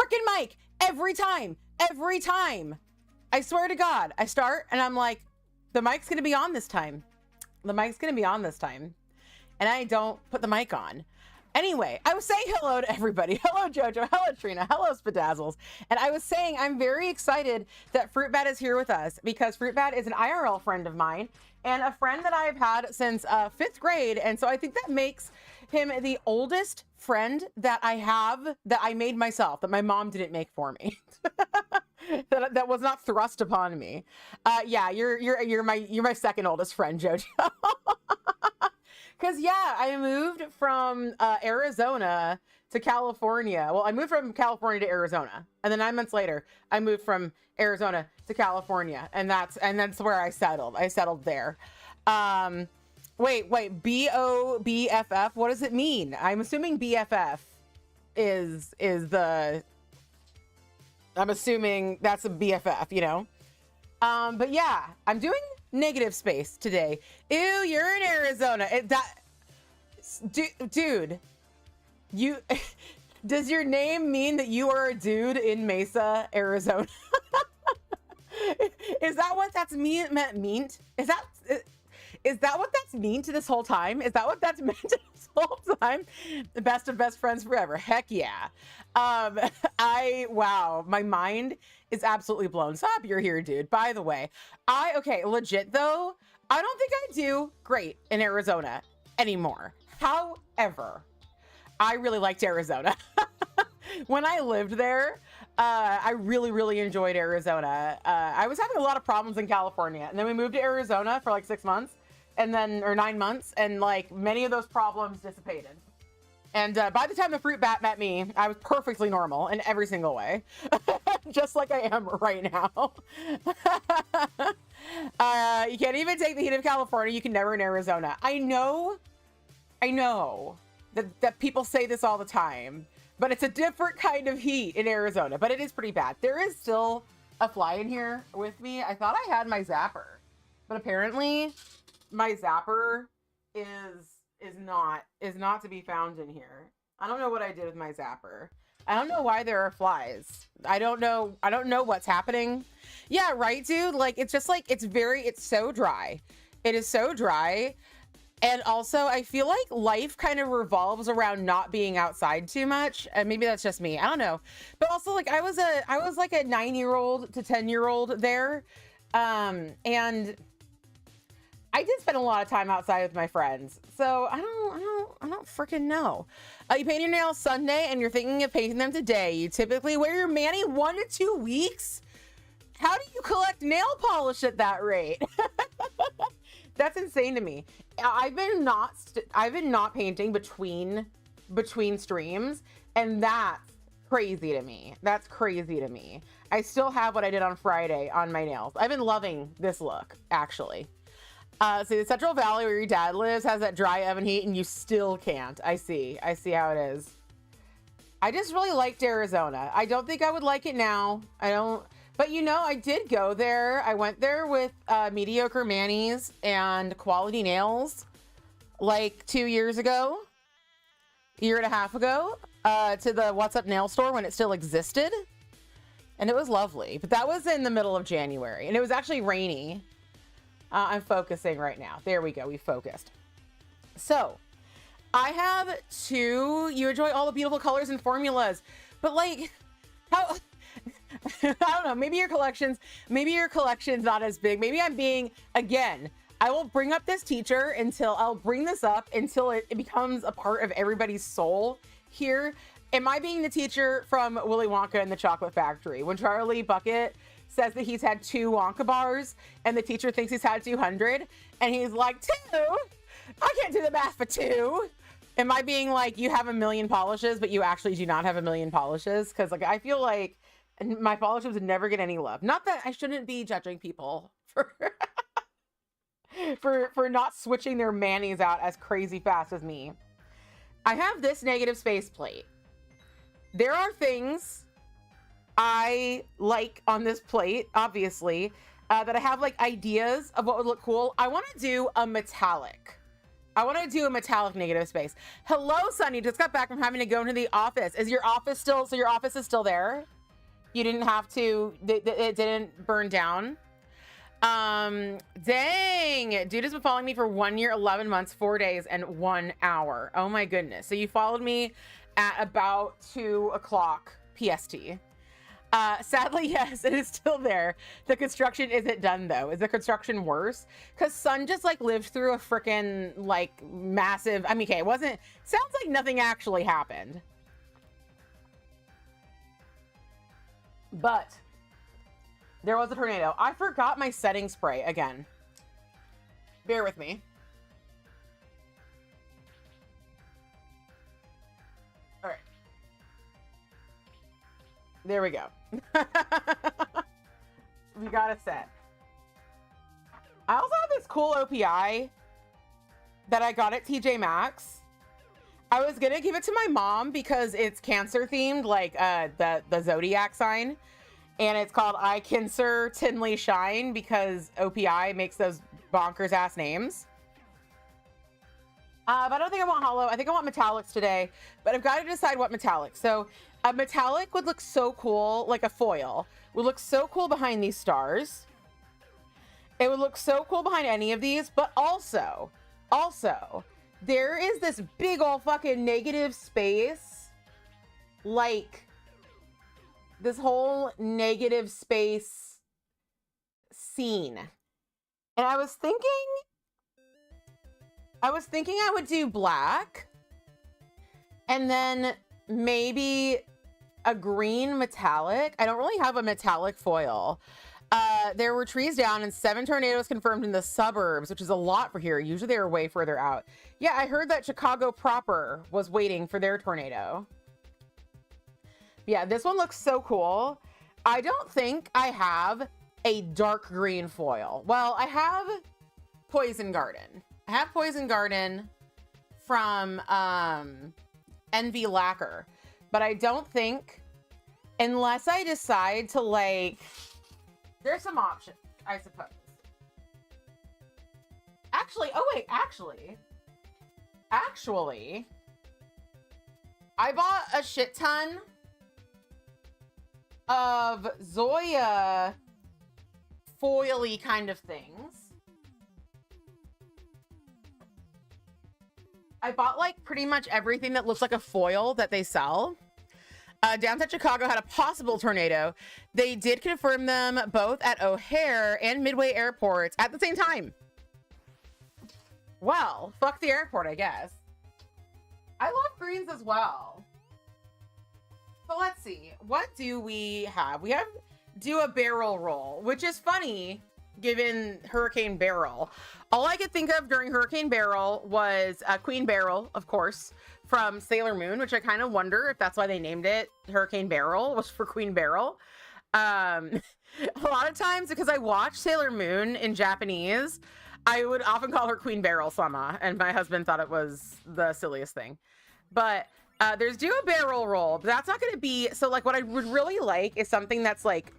freaking mic every time. I swear to God, I start and I'm like, the mic's gonna be on this time. And I don't put the mic on. Anyway, I was saying hello to everybody. Hello, Jojo. Hello, Trina. Hello, Spadazzles. And I was saying I'm very excited that Fruit Bat is here with us because Fruit Bat is an IRL friend of mine and a friend that I've had since 5th grade. And so I think that makes him the oldest friend that I have that I made myself, that my mom didn't make for me. that was not thrust upon me. Yeah, you're my second oldest friend, Jojo. Because, yeah, I moved from Arizona to California. Well, I moved from California to Arizona. And then 9 months later, I moved from Arizona to California. And that's where I settled. I settled there. Wait, BOBFF? What does it mean? I'm assuming BFF is the... I'm assuming that's a BFF, you know? But yeah, I'm doing negative space today. Ew, you're in Arizona. Dude, you does your name mean that you are a dude in Mesa, Arizona? Is that what that's mean? Is that what that's mean to this whole time? Is that what that's meant to this whole time? The best of best friends forever. Heck yeah. Wow, my mind is absolutely blown. Stop, you're here, dude. By the way, okay, legit though, I don't think I do great in Arizona anymore. However, I really liked Arizona. When I lived there, I really enjoyed Arizona. I was having a lot of problems in California, and then we moved to Arizona for like 6 months, and then, or 9 months, and like many of those problems dissipated. And by the time the Fruit Bat met me, I was perfectly normal in every single way. Just like I am right now. You can't even take the heat of California. You can never in Arizona. I know that people say this all the time, but it's a different kind of heat in Arizona, but it is pretty bad. There is still a fly in here with me. I thought I had my zapper, but apparently my zapper is not to be found in here. I don't know what I did with my zapper. I don't know why there are flies. I don't know what's happening. Yeah, right, dude? Like, it's just like, it's so dry. It is so dry. And also, I feel like life kind of revolves around not being outside too much. And maybe that's just me. I don't know. But also, like, I was like a 9-year-old to 10-year-old there. And I did spend a lot of time outside with my friends. So I don't freaking know. You paint your nails Sunday and you're thinking of painting them today. You typically wear your mani 1 to 2 weeks. How do you collect nail polish at that rate? That's insane to me. I've been not painting between streams, and that's crazy to me. That's crazy to me. I still have what I did on Friday on my nails. I've been loving this look, actually. So the Central Valley where your dad lives has that dry oven heat and you still can't. I see how it is. I just really liked Arizona. I don't think I would like it now. But you know, I did go there. I went there with mediocre manis and quality nails like 2 years ago, year and a half ago, to the What's Up Nail store when it still existed. And it was lovely, but that was in the middle of January and it was actually rainy. I'm focusing right now. There we go. We focused. So I have you enjoy all the beautiful colors and formulas, but like how, I don't know, maybe your collection's not as big. Maybe I'm being, again, I will bring up this teacher I'll bring this up until it becomes a part of everybody's soul here. Am I being the teacher from Willy Wonka and the Chocolate Factory? When Charlie Bucket says that he's had 2 Wonka bars and the teacher thinks he's had 200 and he's like, 2? I can't do the math for 2. Am I being like, you have 1,000,000 polishes, but you actually do not have 1,000,000 polishes? Because like, I feel like my polishes would never get any love. Not that I shouldn't be judging people for not switching their manis out as crazy fast as me. I have this negative space plate. There are things I like on this plate, obviously, that I have like ideas of what would look cool. I want to do a metallic I want to do a metallic negative space. Hello, Sunny. Just got back from having to go into the office. Is your office still, so your office is still there? You didn't have to, it didn't burn down? Dang. Dude has been following me for 1 year, 11 months, 4 days, and 1 hour. Oh my goodness. So you followed me at about 2 o'clock PST. Sadly, yes, it is still there. The construction isn't done though. Is the construction worse? Because Sun just like lived through a freaking like massive, I mean, okay, it wasn't, sounds like nothing actually happened. But there was a tornado. I forgot my setting spray again. Bear with me. All right. There we go. We got a set. I also have this cool OPI that I got at TJ Maxx. I was gonna give it to my mom because it's cancer themed, like the zodiac sign, and it's called I Cancer Tinley Shine because OPI makes those bonkers ass names. But I don't think I want hollow. I think I want metallics today, but I've got to decide what metallic. So a metallic would look so cool, like a foil would look so cool behind these stars. It would look so cool behind any of these, but also there is this big old fucking negative space, like this whole negative space scene. And I was thinking I would do black and then maybe a green metallic. I don't really have a metallic foil. There were trees down and 7 tornadoes confirmed in the suburbs, which is a lot for here. Usually they are way further out. Yeah, I heard that Chicago proper was waiting for their tornado. Yeah, this one looks so cool. I don't think I have a dark green foil. Well, I have Poison Garden. I have Poison Garden from Envy Lacquer, but I don't think, unless I decide to like, there's some options, I suppose. Actually, oh wait, actually, I bought a shit ton of Zoya foily kind of things. I bought like pretty much everything that looks like a foil that they sell. Downtown Chicago had a possible tornado. They did confirm them both at O'Hare and Midway airports at the same time. Well, fuck the airport, I guess. I love greens as well. So let's see. What do we have? We have do a barrel roll, which is funny given Hurricane Beryl. All I could think of during Hurricane Beryl was Queen Beryl, of course, from Sailor Moon, which I kind of wonder if that's why they named it Hurricane Beryl, was for Queen Beryl. A lot of times, because I watched Sailor Moon in Japanese, I would often call her Queen Beryl Sama, and my husband thought it was the silliest thing. But there's do a barrel roll, but that's not going to be, so like what I would really like is something that's like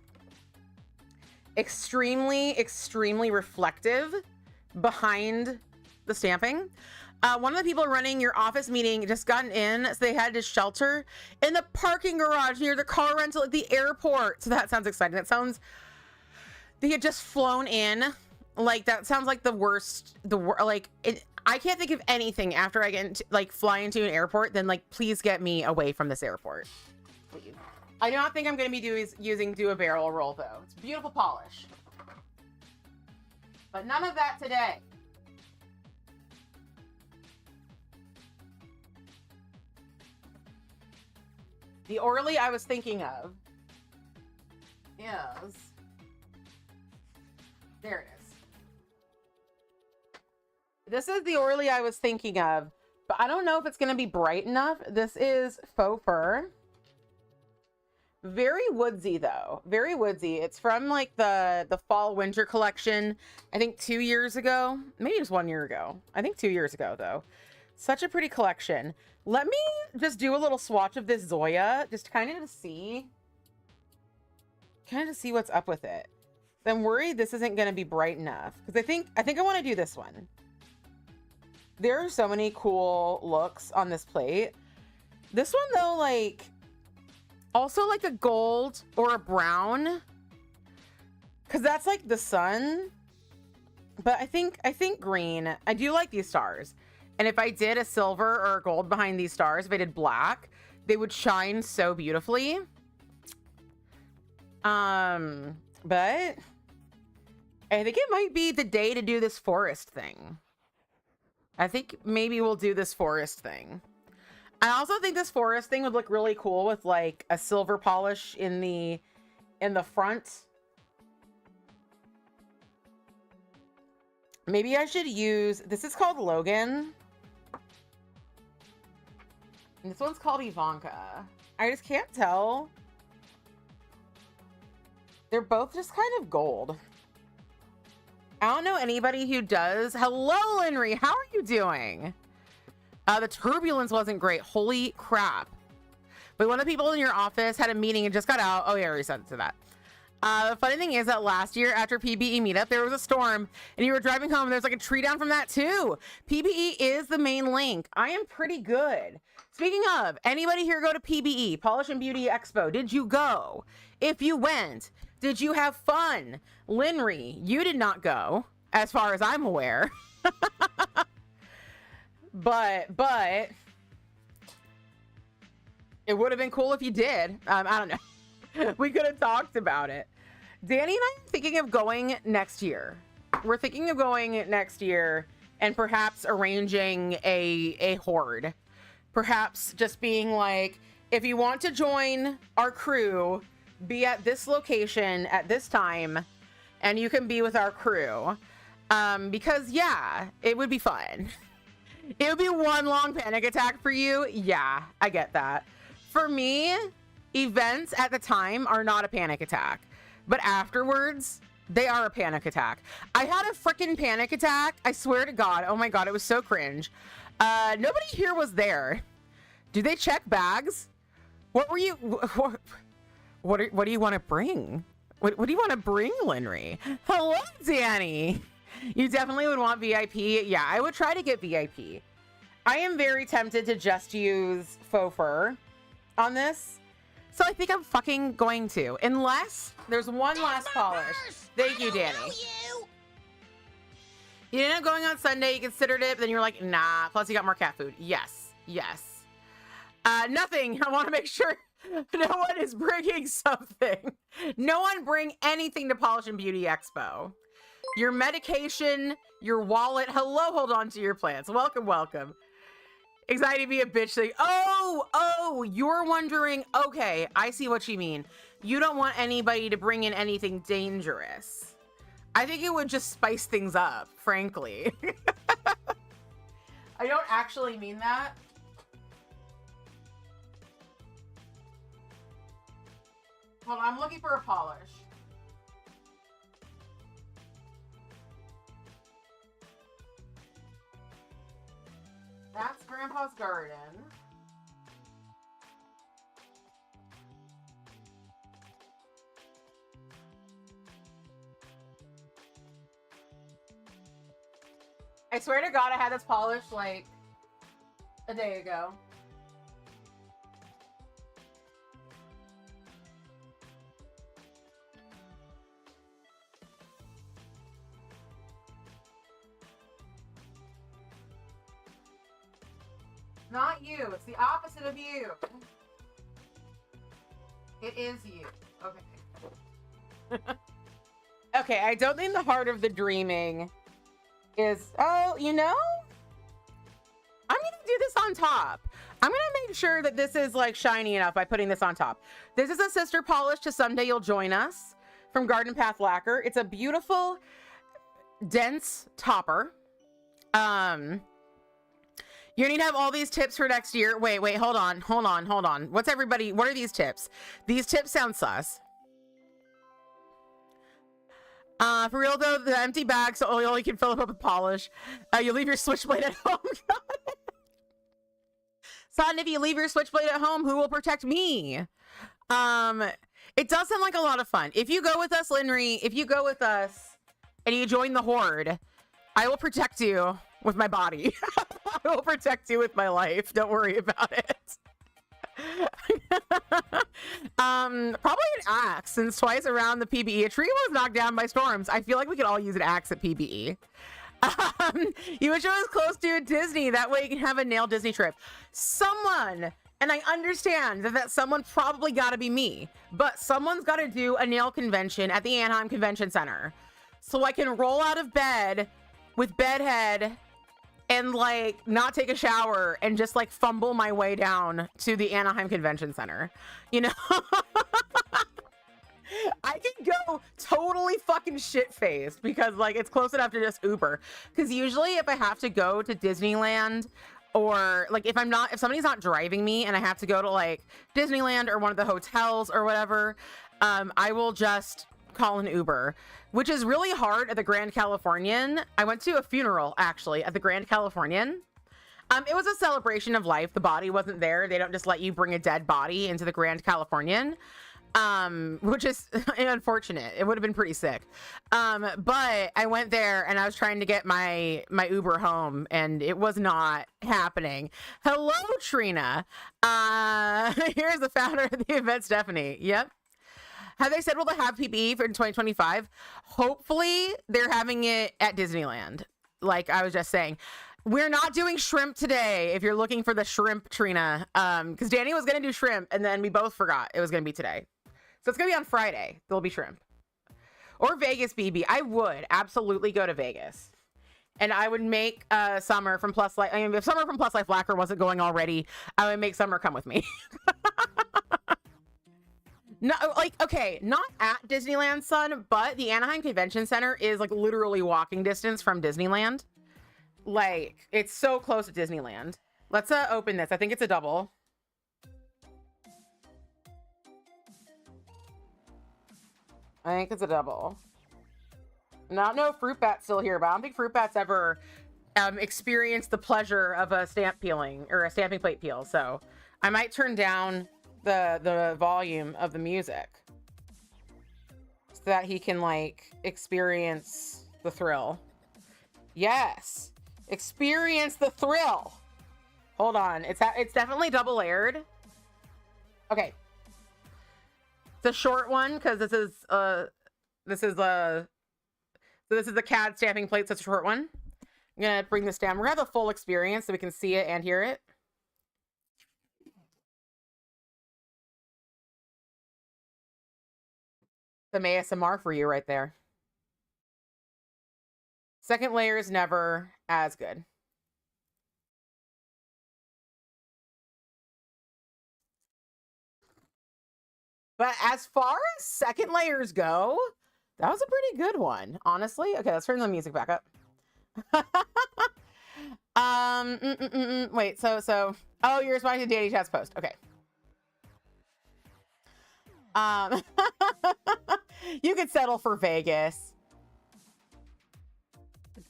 extremely reflective behind the stamping. One of the people running your office meeting just gotten in, so they had to shelter in the parking garage near the car rental at the airport. So that sounds exciting. That sounds, they had just flown in. Like that sounds like the worst, like it, I can't think of anything after I get into, like fly into an airport, then like please get me away from this airport, please. I do not think I'm going to be using do a barrel roll though. It's beautiful polish, but none of that today. The Orly I was thinking of is, there it is. This is the Orly I was thinking of, but I don't know if it's going to be bright enough. This is faux fur. Very woodsy though, very woodsy. It's from like the fall winter collection, I think 2 years ago, maybe just 1 year ago. I think 2 years ago though. Such a pretty collection. Let me just do a little swatch of this Zoya, just kind of to see what's up with it. I'm worried this isn't going to be bright enough because I think I want to do this one. There are so many cool looks on this plate. This one though, like, also like a gold or a brown, because that's like the sun. But I think green. I do like these stars. And if I did a silver or a gold behind these stars, if I did black, they would shine so beautifully. But I think it might be the day to do this forest thing. I think maybe we'll do this forest thing. I also think this forest thing would look really cool with like a silver polish in the front. Maybe I should use, this is called Logan. And this one's called Ivanka. I just can't tell. They're both just kind of gold. I don't know anybody who does. Hello, Linry. How are you doing? The turbulence wasn't great. Holy crap. But one of the people in your office had a meeting and just got out. Oh, yeah, I already sent it to that. The funny thing is that last year after PBE meetup, there was a storm and you were driving home and there's like a tree down from that too. PBE is the main link. I am pretty good. Speaking of, anybody here go to PBE, Polish and Beauty Expo? Did you go? If you went, did you have fun? Linry, you did not go, as far as I'm aware. but it would have been cool if you did. I don't know. We could have talked about it. Danny and I are thinking of going next year. We're thinking of going next year and perhaps arranging a horde. Perhaps just being like, if you want to join our crew, be at this location at this time, and you can be with our crew. Because yeah, it would be fun. It would be one long panic attack for you. Yeah, I get that. For me, events at the time are not a panic attack, but afterwards, they are a panic attack. I had a freaking panic attack. I swear to God. Oh my God, it was so cringe. Nobody here was there. Do they check bags? What were you? What do you want to bring? What do you want to bring, Linry? Hello, Danny. You definitely would want VIP. Yeah, I would try to get VIP. I am very tempted to just use faux fur on this. So I think I'm fucking going to. Unless there's one last polish. Thank you, Danny. You ended up going on Sunday. You considered it, but then you're like, nah. Plus, you got more cat food. Yes. Yes. Nothing. I want to make sure no one is bringing something. No one bring anything to Polish and Beauty Expo. Your medication, your wallet. Hello, hold on to your plants. Welcome, welcome. Anxiety be a bitch thing. Oh, you're wondering. Okay, I see what you mean. You don't want anybody to bring in anything dangerous. I think it would just spice things up, frankly. I don't actually mean that. Hold on, I'm looking for a polish. That's Grandpa's garden. I swear to God, I had this polished like a day ago. Not you. It's the opposite of you. It is you. Okay. Okay, I don't think the heart of the dreaming is... Oh, you know? I'm going to do this on top. I'm going to make sure that this is like shiny enough by putting this on top. This is a sister polish to Someday You'll Join Us from Garden Path Lacquer. It's a beautiful, dense topper. You need to have all these tips for next year. Wait, hold on. What are these tips? These tips sound sus. For real though, the empty bags only can fill up with polish. You leave your switchblade at home. Son, if you leave your switchblade at home, who will protect me? It does sound like a lot of fun. If you go with us, Linry, if you go with us and you join the horde, I will protect you with my body. I will protect you with my life. Don't worry about it. Probably an axe, since twice around the PBE a tree was knocked down by storms. I feel like we could all use an axe at PBE. You wish it was close to Disney, that way you can have a nail Disney trip. Someone, and I understand that someone probably got to be me, but someone's got to do a nail convention at the Anaheim Convention Center so I can roll out of bed with bedhead and like not take a shower and just like fumble my way down to the Anaheim Convention Center, you know. I can go totally fucking shit-faced because like it's close enough to just Uber, because usually if I have to go to Disneyland, or like if somebody's not driving me and I have to go to like Disneyland or one of the hotels or whatever, I will just call an Uber, which is really hard at the Grand Californian. I went to a funeral actually at the Grand Californian. It was a celebration of life. The body wasn't there. They don't just let you bring a dead body into the Grand Californian, which is unfortunate. It would have been pretty sick. But I went there and I was trying to get my Uber home and it was not happening. Hello, Trina. Here's the founder of the event, Stephanie. Yep. Have they said will they have PBE for 2025? Hopefully they're having it at Disneyland. Like I was just saying, we're not doing shrimp today. If you're looking for the shrimp, Trina, because Danny was going to do shrimp and then we both forgot it was going to be today. So it's going to be on Friday. There'll be shrimp or Vegas BB. I would absolutely go to Vegas and I would make Summer from Plus Life. I mean, if Summer from Plus Life Lacquer wasn't going already, I would make Summer come with me. No, like, okay, not at Disneyland, son, but the Anaheim Convention Center is like literally walking distance from Disneyland. Like, it's so close to Disneyland. Let's open this. I think it's a double. I think it's a double. No Fruit Bat's still here, but I don't think Fruit Bat's ever experienced the pleasure of a stamp peeling or a stamping plate peel. So I might turn down the volume of the music so that he can like experience the thrill. Yes, experience the thrill. Hold on, it's definitely double layered. Okay, it's a short one because this is the CAD stamping plate, so it's a short one. I'm gonna bring this down. We're gonna have the full experience so we can see it and hear it. Some ASMR for you right there. Second layer is never as good. But as far as second layers go, that was a pretty good one, honestly. Okay, let's turn the music back up. Wait, so oh, you're responding to Danny Chat's post. Okay. You could settle for Vegas.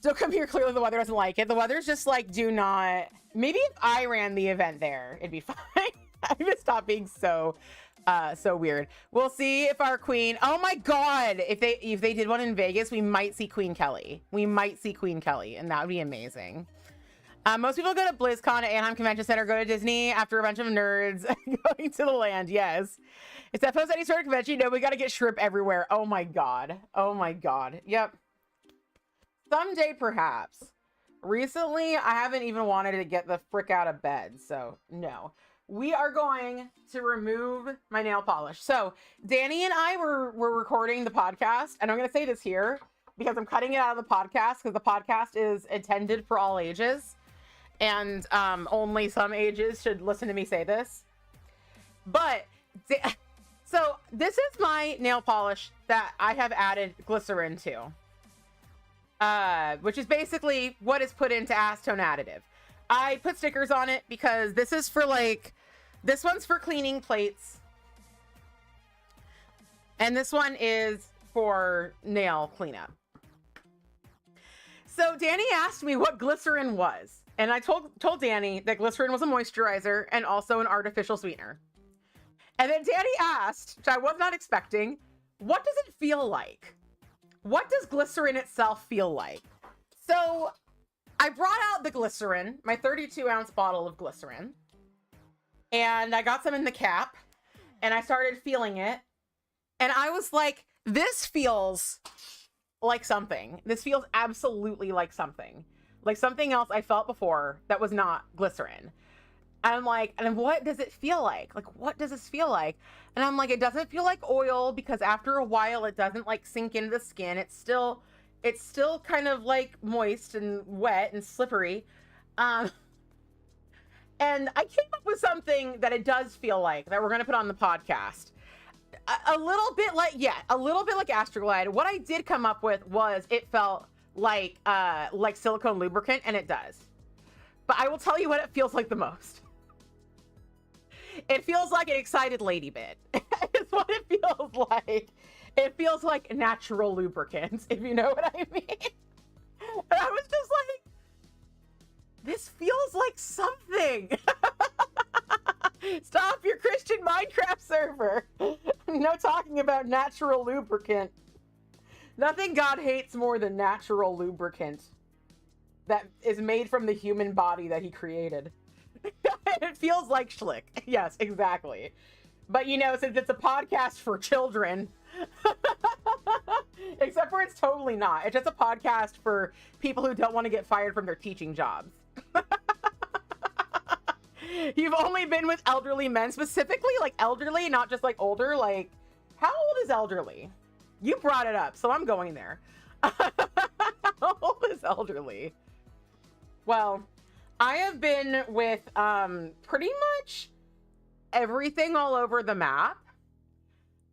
Don't come here. Clearly the weather doesn't like it. The weather's just like, do not. Maybe if I ran the event there, it'd be fine. I'm gonna stop being so weird. We'll see if our queen, oh my god, if they did one in Vegas, we might see Queen Kelly. We might see Queen Kelly, and that would be amazing. Most people go to BlizzCon at Anaheim Convention Center, go to Disney after a bunch of nerds going to the land. Yes. It's that post any sort of convention. You know, we got to get shrimp everywhere. Oh my god. Oh my god. Yep. Someday, perhaps. Recently, I haven't even wanted to get the frick out of bed. So, no. We are going to remove my nail polish. So, Danny and I were recording the podcast. And I'm going to say this here because I'm cutting it out of the podcast because the podcast is intended for all ages. And only some ages should listen to me say this. But, so this is my nail polish that I have added glycerin to. Which is basically what is put into acetone additive. I put stickers on it because this is for like, this one's for cleaning plates. And this one is for nail cleanup. So Danny asked me what glycerin was. And I told Danny that glycerin was a moisturizer and also an artificial sweetener. And then Danny asked, which I was not expecting, what does it feel like? What does glycerin itself feel like? So I brought out the glycerin, my 32-ounce bottle of glycerin, and I got some in the cap, and I started feeling it, and I was like, this feels like something. This feels absolutely like something else I felt before that was not glycerin. And I'm like, and what does it feel like? Like, what does this feel like? And I'm like, it doesn't feel like oil, because after a while it doesn't like sink into the skin. It's still kind of like moist and wet and slippery. And I came up with something that it does feel like, that we're going to put on the podcast. A little bit like Astroglide. What I did come up with was, it felt like silicone lubricant, and it does. But I will tell you what it feels like the most. It feels like an excited lady bit. It's what it feels like. It feels like natural lubricants, if you know what I mean. And I was just like, this feels like something. Stop your Christian Minecraft server. No talking about natural lubricant. Nothing God hates more than natural lubricant that is made from the human body that he created. It feels like schlick. Yes, exactly. But you know, since it's a podcast for children, except for it's totally not. It's just a podcast for people who don't want to get fired from their teaching jobs. You've only been with elderly men, specifically like elderly, not just like older. Like, how old is elderly? You brought it up, so I'm going there. How old is elderly? Well, I have been with pretty much everything all over the map.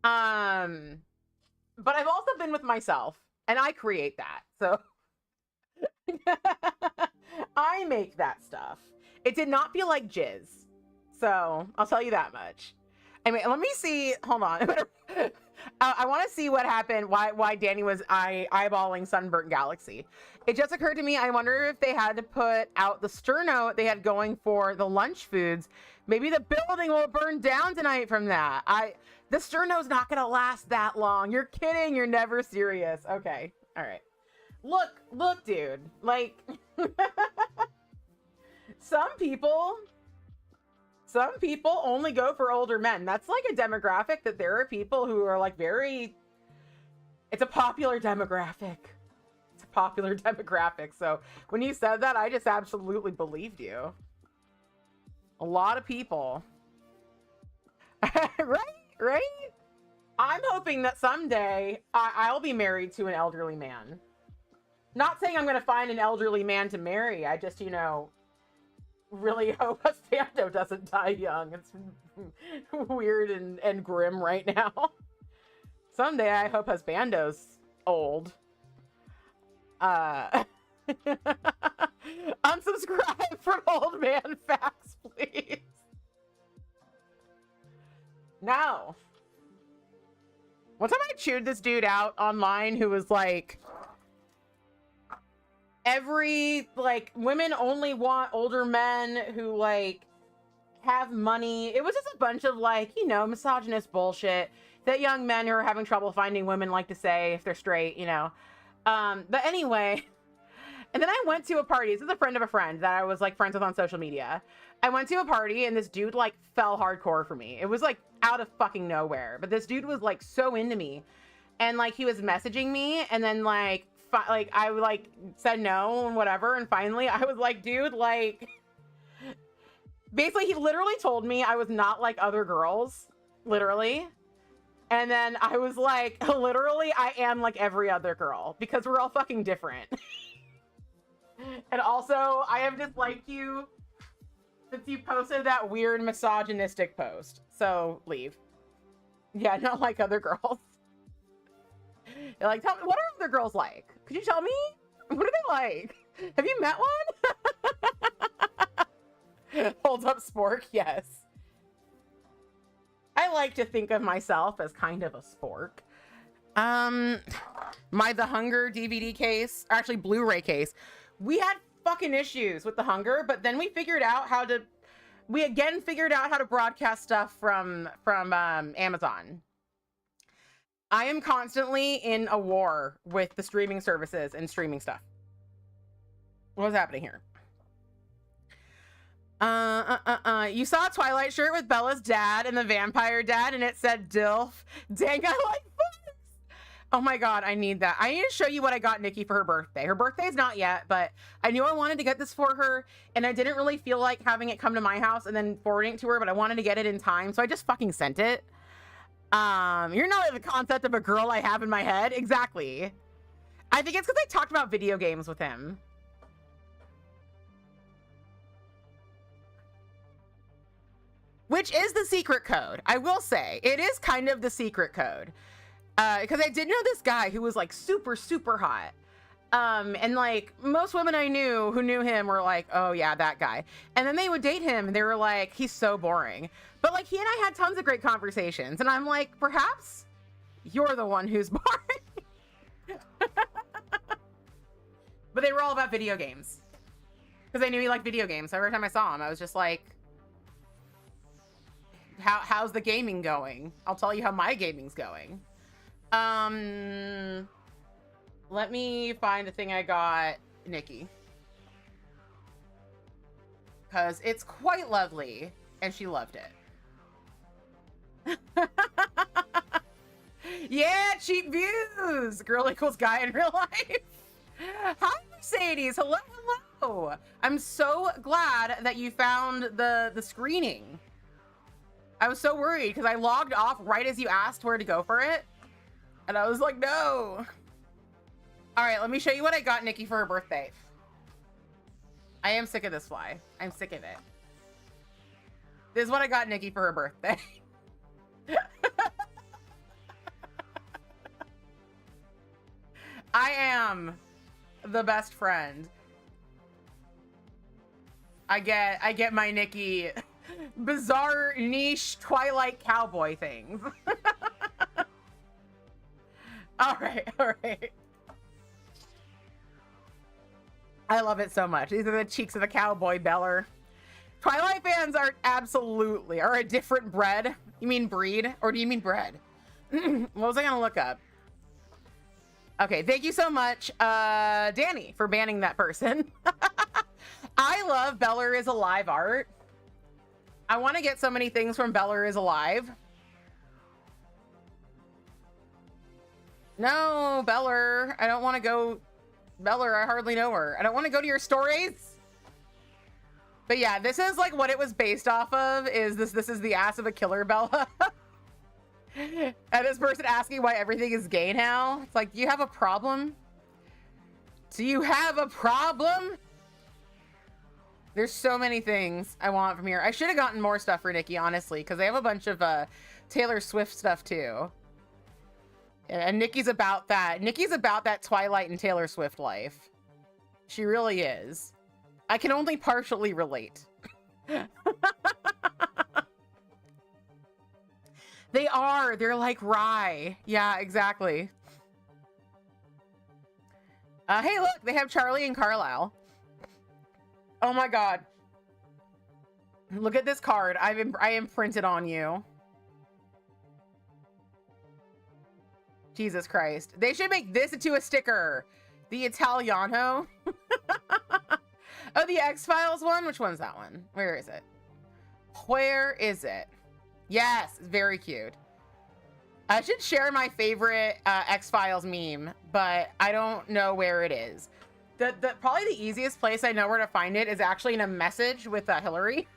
But I've also been with myself, and I create that. So I make that stuff. It did not feel like jizz. So I'll tell you that much. Anyway, let me see. Hold on. I want to see what happened. Why Danny was eyeballing Sunburnt Galaxy. It just occurred to me, I wonder if they had to put out the sterno they had going for the lunch foods. Maybe the building will burn down tonight from that. The sterno's not going to last that long. You're kidding. You're never serious. Okay. All right. Look, dude. Like, some people only go for older men. That's like a demographic that there are people who are like it's a popular demographic. It's a popular demographic. So when you said that, I just absolutely believed you. A lot of people. Right? I'm hoping that someday I'll be married to an elderly man. Not saying I'm going to find an elderly man to marry. I just, really hope Husbando doesn't die young. It's weird and grim right now. Someday I hope Husbando's old. Unsubscribe from Old Man Facts, please. No. One time I chewed this dude out online who was like, women only want older men who have money. It was just a bunch of misogynist bullshit that young men who are having trouble finding women like to say if they're straight, but anyway. And then I went to a party. This is a friend of a friend that I was friends with on social media. I went to a party and this dude fell hardcore for me. It was out of fucking nowhere, but this dude was so into me, and he was messaging me, and then I said no and whatever, and finally I was like, dude, basically he literally told me I was not like other girls, literally. And then I was like, literally I am like every other girl because we're all fucking different. And also I have disliked you since you posted that weird misogynistic post, so leave. Yeah, not like other girls. You're like, tell me, what are other girls like? Could you tell me? What are they like? Have you met one? Hold up, Spork. Yes. I like to think of myself as kind of a spork. My The Hunger DVD case, or actually Blu-ray case, we had fucking issues with The Hunger, but then we figured out how to broadcast stuff from Amazon. I am constantly in a war with the streaming services and streaming stuff. What's happening here? You saw a Twilight shirt with Bella's dad and the vampire dad, and it said DILF. Dang, I like this. Oh my god, I need that. I need to show you what I got Nikki for her birthday. Her birthday's not yet, but I knew I wanted to get this for her, and I didn't really feel like having it come to my house and then forwarding it to her, but I wanted to get it in time, so I just fucking sent it. You're not the concept of a girl I have in my head. Exactly. I think it's because I talked about video games with him. Which is the secret code. I will say, it is kind of the secret code. Because I did know this guy who was like super, super hot. And like most women I knew who knew him were like, oh yeah, that guy. And then they would date him and they were like, he's so boring. But like he and I had tons of great conversations. And I'm like, perhaps you're the one who's boring. But they were all about video games. Because I knew he liked video games. So every time I saw him, I was just like, how's the gaming going? I'll tell you how my gaming's going. Let me find the thing I got Nikki. Because it's quite lovely, and she loved it. Yeah, cheap views! Girl equals guy in real life. Hi, Mercedes. Hello, hello. I'm so glad that you found the screening. I was so worried because I logged off right as you asked where to go for it. And I was like, no. All right, let me show you what I got Nikki for her birthday. I am sick of this fly. I'm sick of it. This is what I got Nikki for her birthday. I am the best friend. I get my Nikki bizarre niche Twilight cowboy things. All right. I love it so much. These are the cheeks of the cowboy Beller. Twilight fans are a different breed. You mean breed? Or do you mean bread? What was I gonna look up? Okay, thank you so much, Danny, for banning that person. I love Beller is Alive art. I want to get so many things from Beller is Alive. No, Beller. I don't want to go. Beller, I hardly know her. I don't want to go to your stories. But yeah, this is like what it was based off of. This is the ass of a killer, Bella. And this person asking why everything is gay now. It's like, you have a problem? Do you have a problem? There's so many things I want from here. I should have gotten more stuff for Nikki, honestly, because they have a bunch of Taylor Swift stuff too. And Nikki's about that. Nikki's about that Twilight and Taylor Swift life. She really is. I can only partially relate. They are. They're like rye. Yeah, exactly. Hey, look, they have Charlie and Carlisle. Oh my god. Look at this card. I imprinted on you. Jesus Christ. They should make this into a sticker. The Italiano. Oh, the X-Files one? Which one's that one? Where is it? Where is it? Yes, very cute. I should share my favorite X-Files meme, but I don't know where it is. Probably the easiest place I know where to find it is actually in a message with Hillary.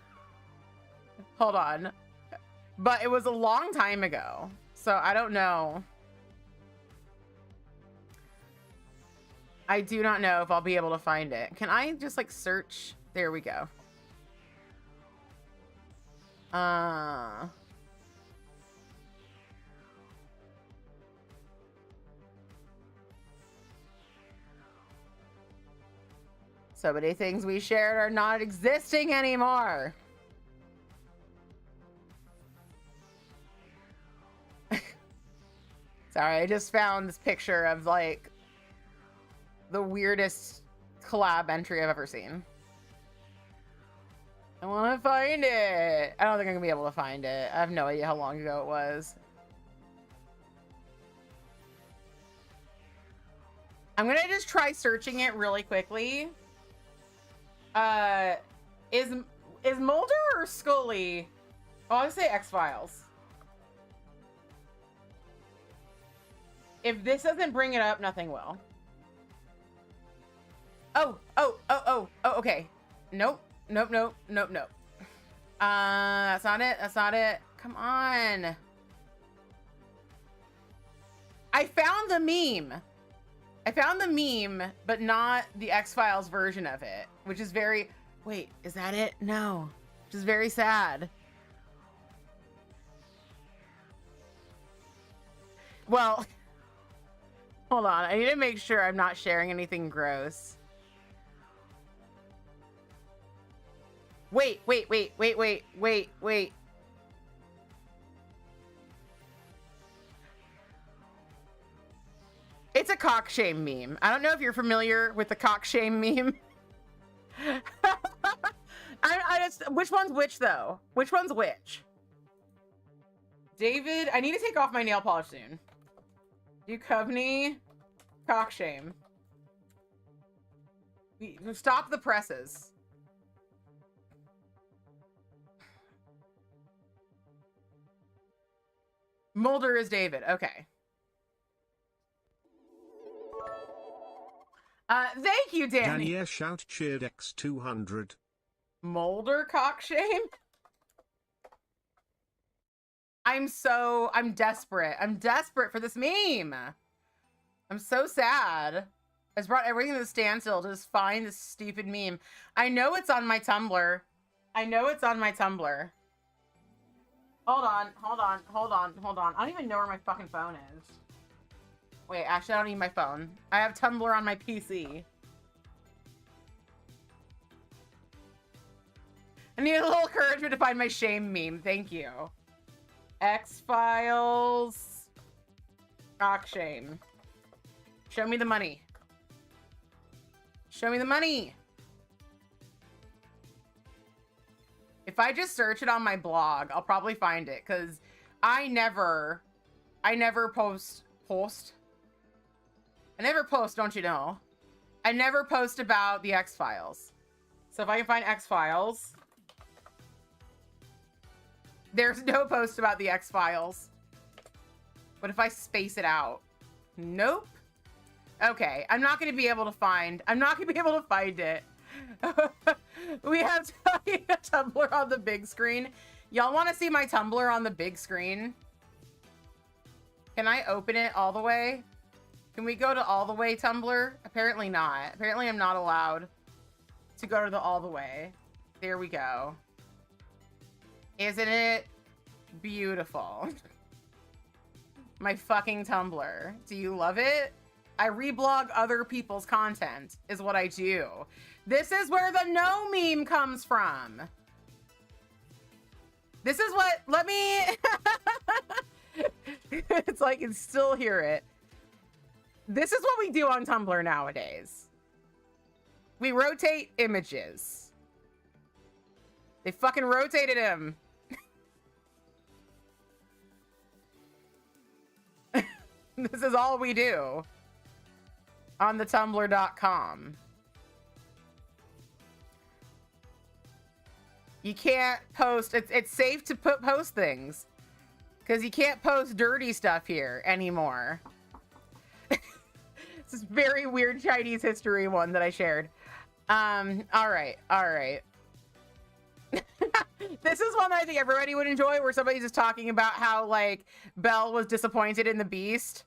Hold on. But it was a long time ago, so I don't know. I do not know if I'll be able to find it. Can I just like search? There we go. So many things we shared are not existing anymore. Sorry, I just found this picture of like the weirdest collab entry I've ever seen. I want to find it. I don't think I'm gonna be able to find it. I have no idea how long ago it was. I'm gonna just try searching it really quickly. Is Mulder or Scully? Oh, I say X-Files. If this doesn't bring it up, nothing will. Oh, okay. Nope. That's not it. Come on. I found the meme, but not the X-Files version of it, which is very... Wait, is that it? No. Which is very sad. Well, hold on. I need to make sure I'm not sharing anything gross. Wait. It's a cock shame meme. I don't know if you're familiar with the cock shame meme. I just, which one's which though? Which one's which? David, I need to take off my nail polish soon. Duchovny, cock shame. Stop the presses. Mulder is David. Okay. Thank you, Danny. Danielle shout cheered X200. Mulder cock shame? I'm desperate. I'm desperate for this meme. I'm so sad. I just brought everything to the standstill to just find this stupid meme. I know it's on my Tumblr. Hold on. I don't even know where my fucking phone is. Wait, actually, I don't need my phone. I have Tumblr on my PC. I need a little encouragement to find my shame meme. Thank you. X-Files. Cock shame. Show me the money. Show me the money. If I just search it on my blog, I'll probably find it, because I never post. I never post, don't you know? I never post about the X-Files. So if I can find X-Files... There's no post about the X-Files. What if I space it out? Nope. Okay, I'm not going to be able to find it. We have Tumblr on the big screen. Y'all want to see my Tumblr on the big screen? Can I open it all the way? Can we go to all the way Tumblr? Apparently not. Apparently I'm not allowed to go to the all the way. There we go. Isn't it beautiful? My fucking Tumblr. Do you love it? I reblog other people's content is what I do. This is where the no meme comes from. This is what, let me, it's like, I can still hear it. This is what we do on Tumblr nowadays. We rotate images. They fucking rotated him. This is all we do on the tumblr.com. You can't post, it's safe to post things because you can't post dirty stuff here anymore. This is very weird Chinese history one that I shared. All right. This is one that I think everybody would enjoy, where somebody's just talking about how, like, Belle was disappointed in the Beast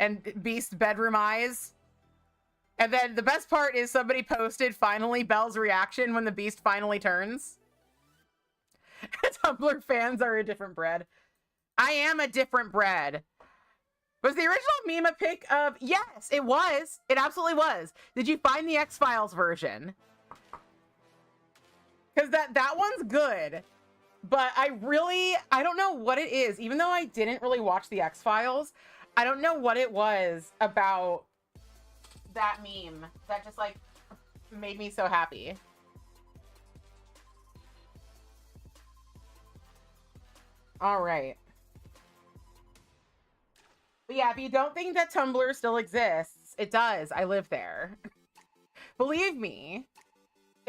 and Beast's bedroom eyes. And then the best part is somebody posted finally Belle's reaction when the Beast finally turns. Tumblr fans are a different breed. I am a different breed. Was the original meme a pic of... Yes, it was. It absolutely was. Did you find the X-Files version? Because that one's good. But I don't know what it is. Even though I didn't really watch the X-Files, I don't know what it was about that meme that just, like, made me so happy. All right. But yeah, if you don't think that Tumblr still exists, it does. I live there. Believe me.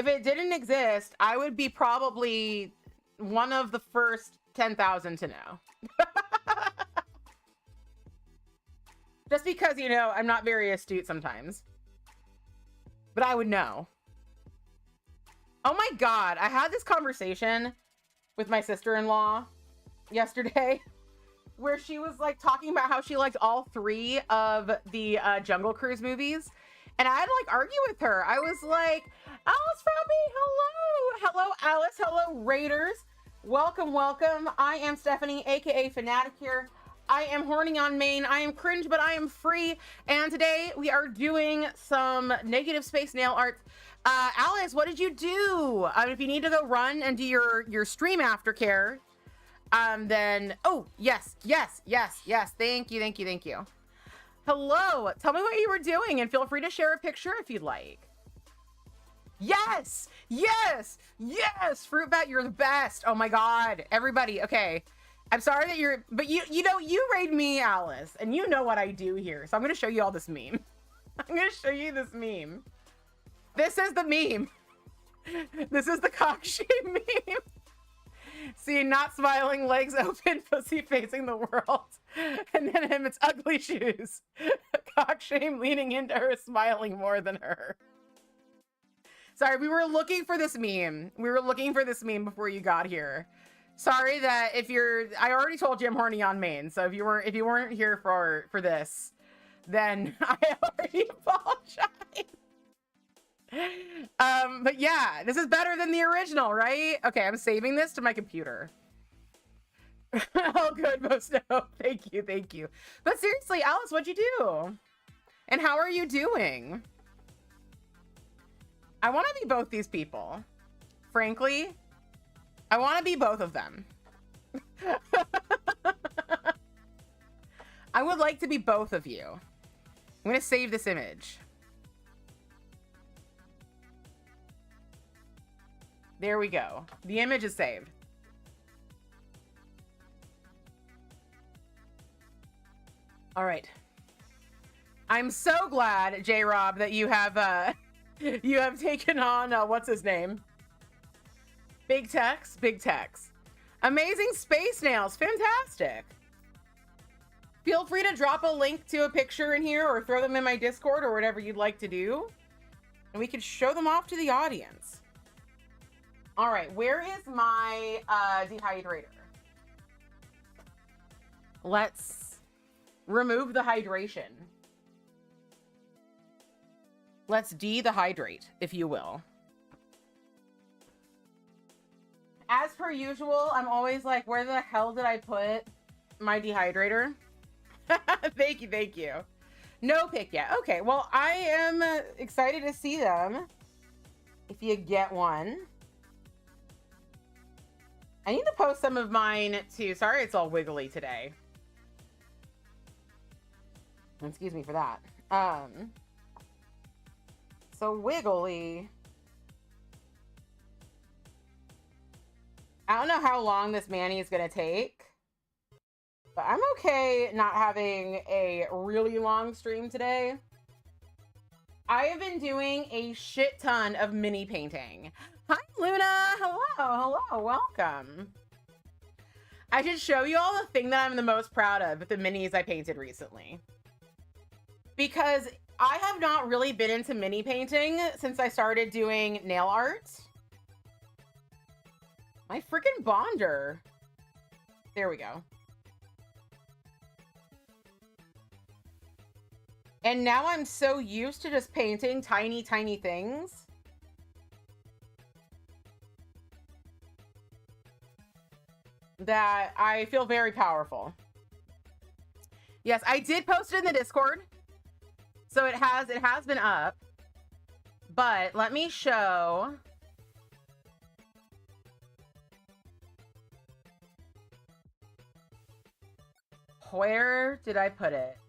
If it didn't exist, I would be probably one of the first 10,000 to know. Just because, you know, I'm not very astute sometimes. But I would know. Oh my God, I had this conversation with my sister-in-law yesterday where she was like talking about how she liked all 3 of the Jungle Cruise movies. And I had to like argue with her. I was like, Alice Robbie, hello. Hello, Alice. Hello, Raiders. Welcome, welcome. I am Stephanie, aka Fanatic here. I am horny on main. I am cringe, but I am free. And today we are doing some negative space nail art. Alice, what did you do? If you need to go run and do your stream aftercare, then, oh, yes. Thank you. Hello, tell me what you were doing and feel free to share a picture if you'd like. Yes, Fruit Bat, you're the best. Oh my God, everybody. Okay, I'm sorry that but you know, you raid me, Alice, and you know what I do here. So I'm gonna show you all this meme. I'm gonna show you this meme. This is the meme. This is the cock shame meme. See, not smiling, legs open, pussy facing the world. And then him, it's ugly shoes. Cock shame leaning into her, smiling more than her. Sorry, we were looking for this meme. We were looking for this meme before you got here. Sorry that I already told you I'm horny on main. So if you weren't here for this, then I already apologize. But yeah, this is better than the original, right? Okay, I'm saving this to my computer. Oh, good, Mosto. Thank you. But seriously, Alice, what'd you do? And how are you doing? I want to be both these people. Frankly, I want to be both of them. I would like to be both of you. I'm going to save this image. There we go. The image is saved. All right. I'm so glad, J-Rob, that you have taken on what's his name? Big Tex. Amazing space nails. Fantastic. Feel free to drop a link to a picture in here or throw them in my Discord or whatever you'd like to do. And we can show them off to the audience. All right, where is my dehydrator? Let's remove the hydration. Let's dehydrate, if you will. As per usual, I'm always like, where the hell did I put my dehydrator? Thank you. No pick yet. Okay, well, I am excited to see them. If you get one. I need to post some of mine too. Sorry, it's all wiggly today. Excuse me for that. So wiggly. I don't know how long this mani is gonna take, but I'm okay not having a really long stream today. I have been doing a shit ton of mini painting. Hi, Luna. Hello, welcome. I should show you all the thing that I'm the most proud of, the minis I painted recently. Because I have not really been into mini painting since I started doing nail art. My freaking bonder. There we go. And now I'm so used to just painting tiny things. That I feel very powerful. Yes, I did post it in the Discord. So it has been up. But let me show. Where did I put it?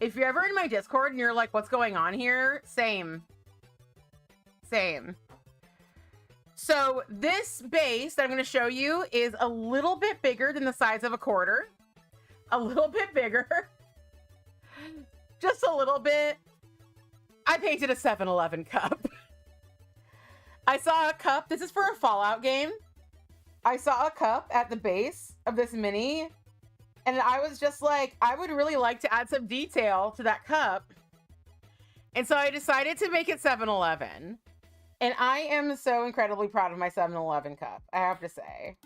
If you're ever in my Discord and you're like, what's going on here? Same. So this base that I'm going to show you is a little bit bigger than the size of a quarter. A little bit bigger. Just a little bit. I painted a 7-Eleven cup. I saw a cup. This is for a Fallout game. I saw a cup at the base of this mini, and I was just like, I would really like to add some detail to that cup. And so I decided to make it 7-Eleven. And I am so incredibly proud of my 7-Eleven cup, I have to say.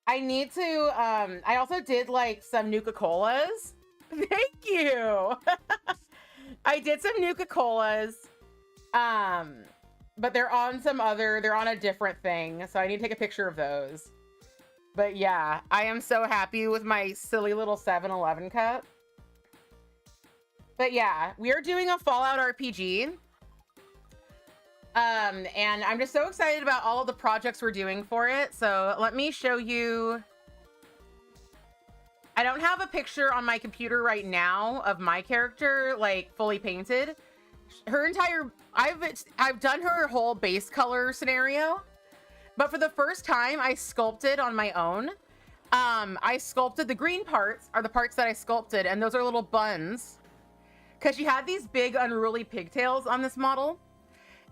I need to, I also did like some Nuka-Colas. Thank you. I did some Nuka-Colas. But they're on they're on a different thing. So I need to take a picture of those. But yeah, I am so happy with my silly little 7-Eleven cup. But yeah, we are doing a Fallout RPG. And I'm just so excited about all of the projects we're doing for it. So let me show you. I don't have a picture on my computer right now of my character, like fully painted. Her entire, I've done her whole base color scenario, but for the first time I sculpted on my own. I sculpted the green parts are the parts that I sculpted, and those are little buns because she had these big unruly pigtails on this model.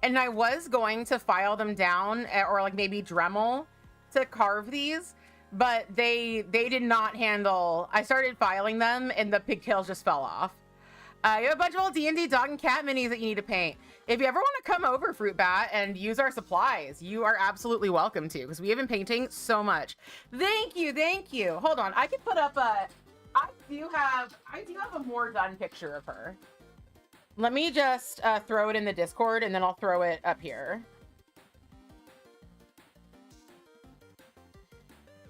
And I was going to file them down or like maybe Dremel to carve these, but they did not handle. I started filing them and the pigtails just fell off. You have a bunch of old D&D dog and cat minis that you need to paint. If you ever want to come over, Fruit Bat, and use our supplies, you are absolutely welcome to, because we have been painting so much. Thank you, thank you. Hold on, I can put up a. I do have a more done picture of her. Let me just throw it in the Discord, and then I'll throw it up here.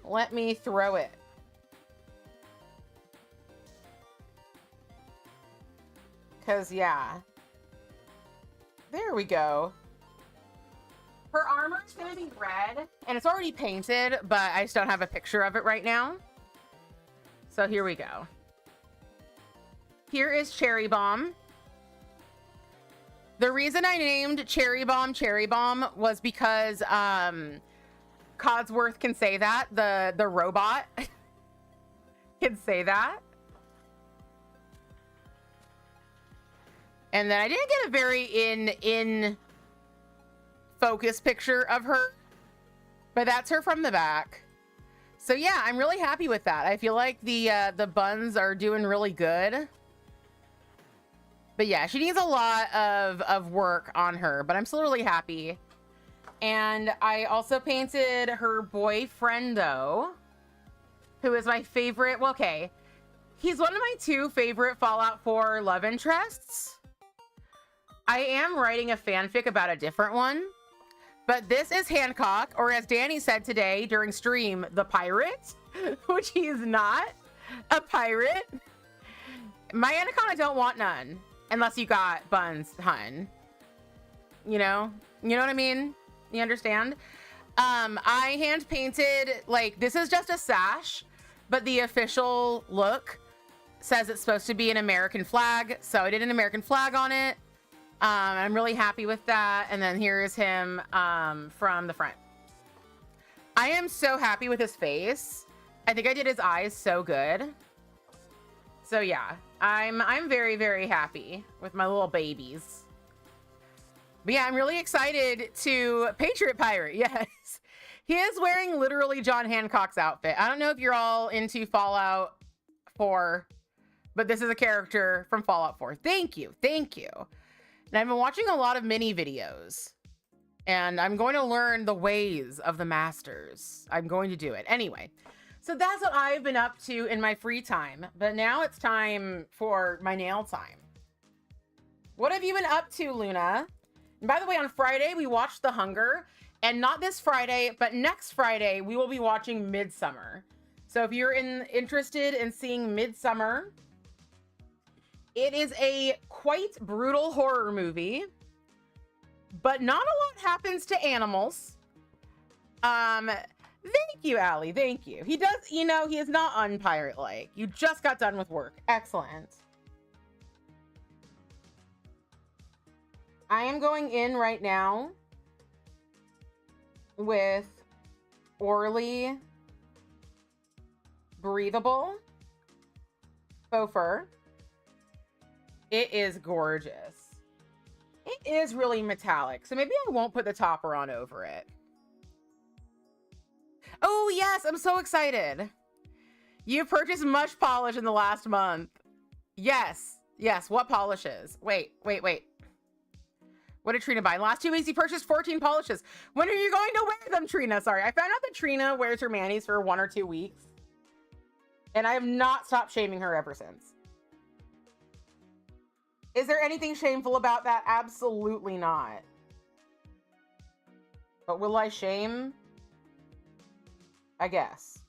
Let me throw it. Because, yeah. There we go. Her armor's going to be red, and it's already painted, but I just don't have a picture of it right now. So here we go. Here is Cherry Bomb. The reason I named Cherry Bomb was because Codsworth can say that. The robot can say that. And then I didn't get a very in focus picture of her, but that's her from the back. So yeah, I'm really happy with that. I feel like the buns are doing really good. But yeah, she needs a lot of work on her, but I'm still really happy. And I also painted her boyfriendo, who is my favorite. Well, okay, he's one of my 2 favorite Fallout 4 love interests. I am writing a fanfic about a different one, but this is Hancock, or as Danny said today during stream, the pirate, which he is not a pirate. My Anaconda don't want none. Unless you got buns, hun. You know what I mean? You understand? I hand painted, like, this is just a sash, but the official look says it's supposed to be an American flag. So I did an American flag on it. I'm really happy with that. And then here is him from the front. I am so happy with his face. I think I did his eyes so good. So yeah, I'm very, very happy with my little babies. But yeah, I'm really excited to Patriot Pirate. Yes, he is wearing literally John Hancock's outfit. I don't know if you're all into Fallout 4, but this is a character from Fallout 4. Thank you. Thank you. And I've been watching a lot of mini videos, and I'm going to learn the ways of the masters. I'm going to do it anyway. So that's what I've been up to in my free time. But now it's time for my nail time. What have you been up to, Luna? And by the way, on Friday, we watched The Hunger. And not this Friday, but next Friday, we will be watching Midsommar. So if you're interested in seeing Midsommar, it is a quite brutal horror movie. But not a lot happens to animals. Thank you, Allie. Thank you. He does, he is not unpirate-like. You just got done with work. Excellent. I am going in right now with Orly Breathable Faux Fur. It is gorgeous. It is really metallic, so maybe I won't put the topper on over it. Oh, yes, I'm so excited. You've purchased much polish in the last month. Yes, yes, what polishes? Wait. What did Trina buy? In the last 2 weeks, he purchased 14 polishes. When are you going to wear them, Trina? Sorry, I found out that Trina wears her manis for 1 or 2 weeks. And I have not stopped shaming her ever since. Is there anything shameful about that? Absolutely not. But will I shame? I guess.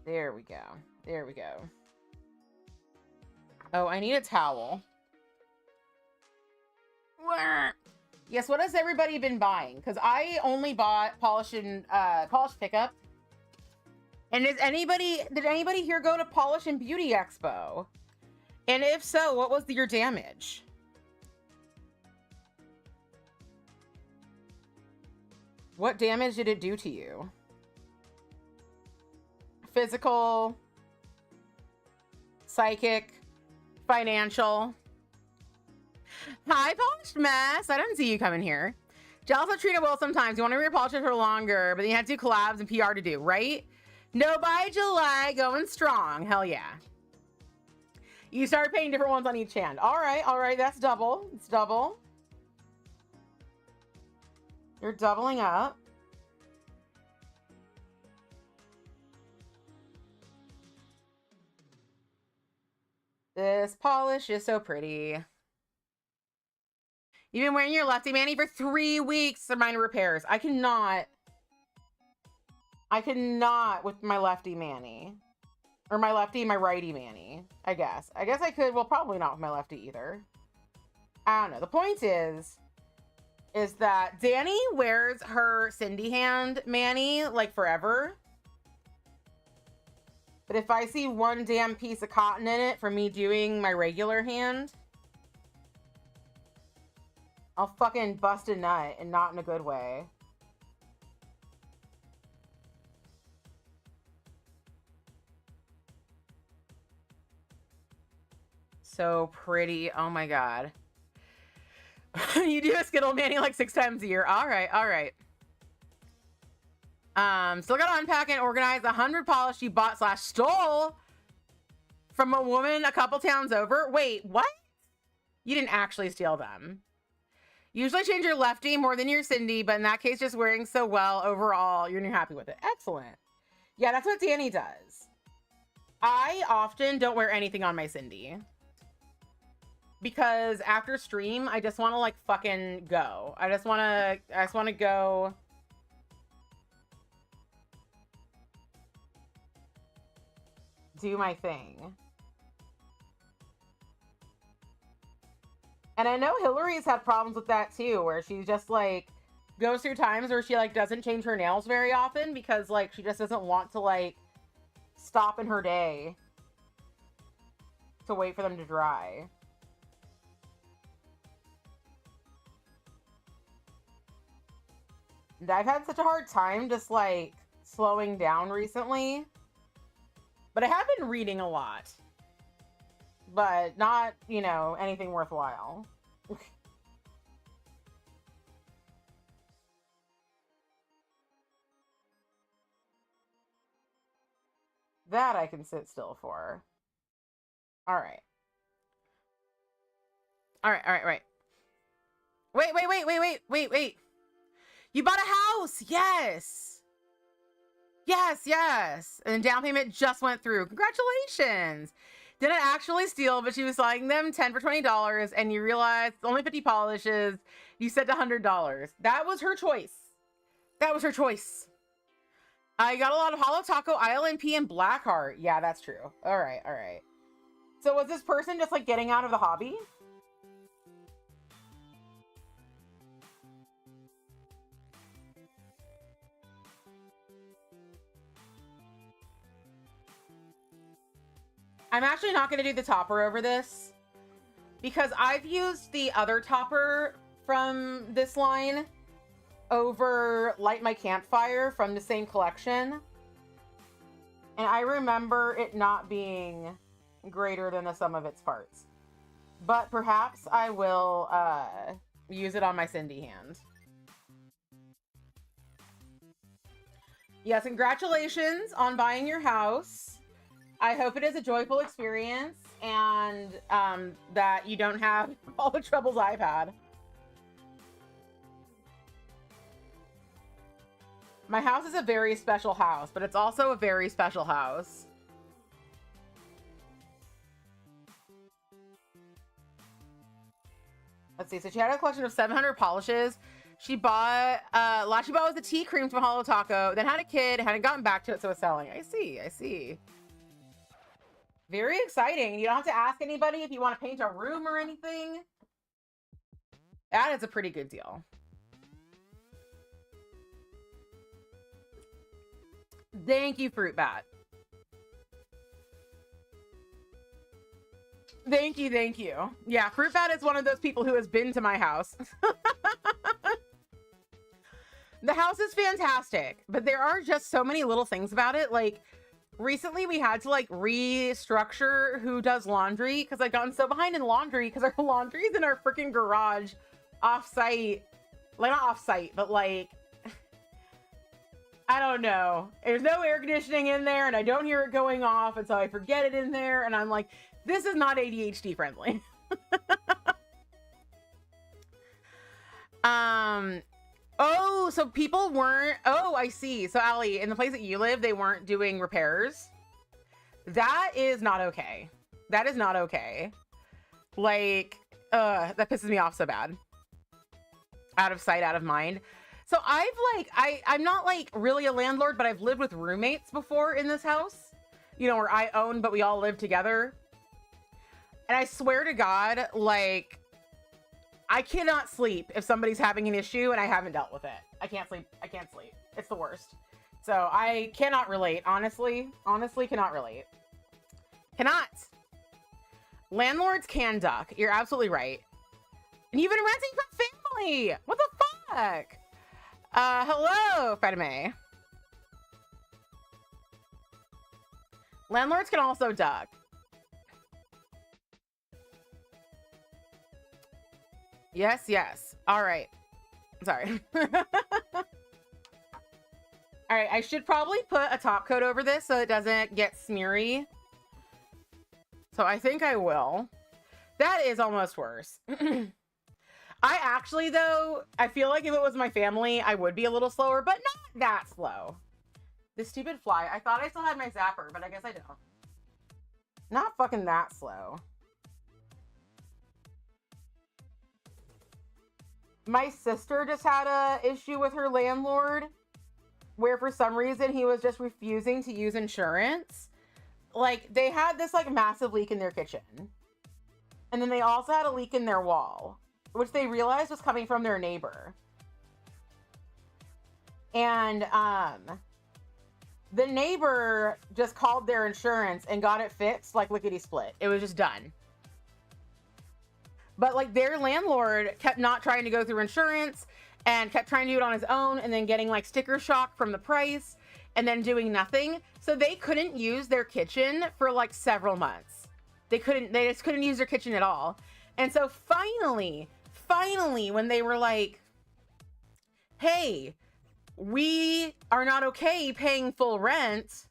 There we go. There we go. Oh, I need a towel. Yes, what has everybody been buying? Because I only bought polish and polish pickup. And did anybody here go to Polish and Beauty Expo? And if so, what was your damage? What damage did it do to you? Physical, psychic, financial. Hi, Polished Mess. I didn't see you coming here. Jealous of Trina will sometimes. You want to repolish it for longer, but then you have to do collabs and PR to do, right? No, by July, going strong. Hell yeah. You start paying different ones on each hand. All right. That's double. It's double. You're doubling up. This polish is so pretty. You've been wearing your lefty mani for 3 weeks for minor repairs. I cannot with my lefty mani. Or my righty mani, I guess. I could, well, probably not with my lefty either. I don't know. The point is that Danny wears her Cindy hand mani like forever. But if I see one damn piece of cotton in it for me doing my regular hand, I'll fucking bust a nut, and not in a good way. So pretty. Oh my god. You do a Skittle mani like 6 times a year. All right. Still gotta unpack and organize 100 polish you bought / stole from a woman a couple towns over. Wait, what? You didn't actually steal them. Usually change your lefty more than your Cindy, but in that case, just wearing so well overall, you're happy with it. Excellent. Yeah, that's what Danny does. I often don't wear anything on my Cindy. Because after stream, I just want to like fucking go. I just want to go. Do my thing. And I know Hillary's had problems with that too, where she just like goes through times where she like doesn't change her nails very often because like she just doesn't want to like stop in her day to wait for them to dry. And I've had such a hard time just like slowing down recently. But I have been reading a lot. But not, you know, anything worthwhile. That I can sit still for. All right. Right. Wait. You bought a house. Yes. And down payment just went through. Congratulations. Didn't actually steal, but she was selling them 10 for $20, and you realized only 50 polishes. You said $100. That was her choice. I got a lot of Holo Taco, ILMP, and Blackheart. Yeah, that's true. All right. So was this person just like getting out of the hobby? I'm actually not going to do the topper over this because I've used the other topper from this line over Light My Campfire from the same collection. And I remember it not being greater than the sum of its parts. But perhaps I will use it on my Cindy hand. Yes, congratulations on buying your house. I hope it is a joyful experience and that you don't have all the troubles I've had. My house is a very special house, but it's also a very special house. Let's see. So she had a collection of 700 polishes. She bought, last she bought was the tea cream from Holo Taco, then had a kid, hadn't gotten back to it, so it's selling. I see. Very exciting. You don't have to ask anybody if you want to paint a room or anything. That is a pretty good deal. Thank you, Fruit Bat. Thank you. Yeah, Fruit Bat is one of those people who has been to my house. The house is fantastic, but there are just so many little things about it. Like, recently we had to like restructure who does laundry because I've gotten so behind in laundry because our laundry is in our freaking garage off-site. Like, not off-site, but like, I don't know. There's no air conditioning in there and I don't hear it going off, and so I forget it in there and I'm like, this is not ADHD friendly. Oh, so people weren't, oh, I see. So Allie, in the place that you live, they weren't doing repairs. That is not okay. That is not okay. Like, that pisses me off so bad. Out of sight, out of mind. So I'm not like really a landlord, but I've lived with roommates before in this house, you know, where I own, but we all live together. And I swear to God, like, I cannot sleep if somebody's having an issue and I haven't dealt with it. I can't sleep. It's the worst. So I cannot relate, honestly. Honestly, cannot relate. Cannot. Landlords can duck. You're absolutely right. And you've been renting from family. What the fuck? Hello, Fredime. Landlords can also duck. Yes. All right. Sorry. All right. I should probably put a top coat over this so it doesn't get smeary. So I think I will. That is almost worse. I actually, though, I feel like if it was my family, I would be a little slower, but not that slow. This stupid fly. I thought I still had my zapper, but I guess I don't. Not fucking that slow. My sister just had a issue with her landlord where for some reason he was just refusing to use insurance. Like, they had this like massive leak in their kitchen. And then they also had a leak in their wall, which they realized was coming from their neighbor. And the neighbor just called their insurance and got it fixed like lickety split. It was just done. But like their landlord kept not trying to go through insurance and kept trying to do it on his own and then getting like sticker shock from the price and then doing nothing. So they couldn't use their kitchen for like several months. They just couldn't use their kitchen at all. And so finally, when they were like, hey, we are not okay paying full rent.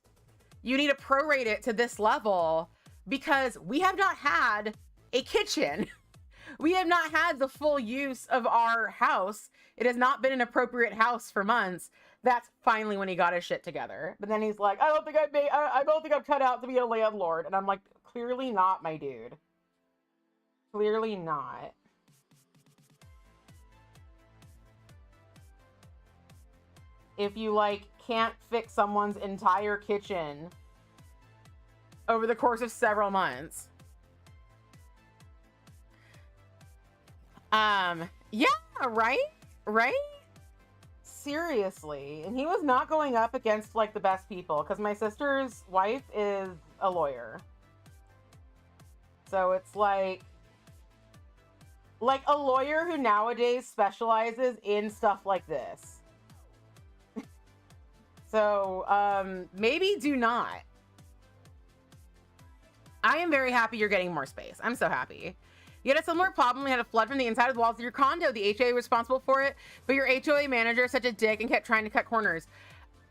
You need to prorate it to this level because we have not had a kitchen. We have not had the full use of our house. It has not been an appropriate house for months. That's finally when he got his shit together. But then he's like, I don't think I'm cut out to be a landlord. And I'm like, clearly not, my dude. Clearly not. If you like can't fix someone's entire kitchen over the course of several months. Yeah, right? Seriously. And he was not going up against like the best people because my sister's wife is a lawyer. So it's like a lawyer who nowadays specializes in stuff like this. So, maybe do not. I am very happy you're getting more space. I'm so happy. You had a similar problem. We had a flood from the inside of the walls of your condo. The HOA was responsible for it, but your HOA manager is such a dick and kept trying to cut corners.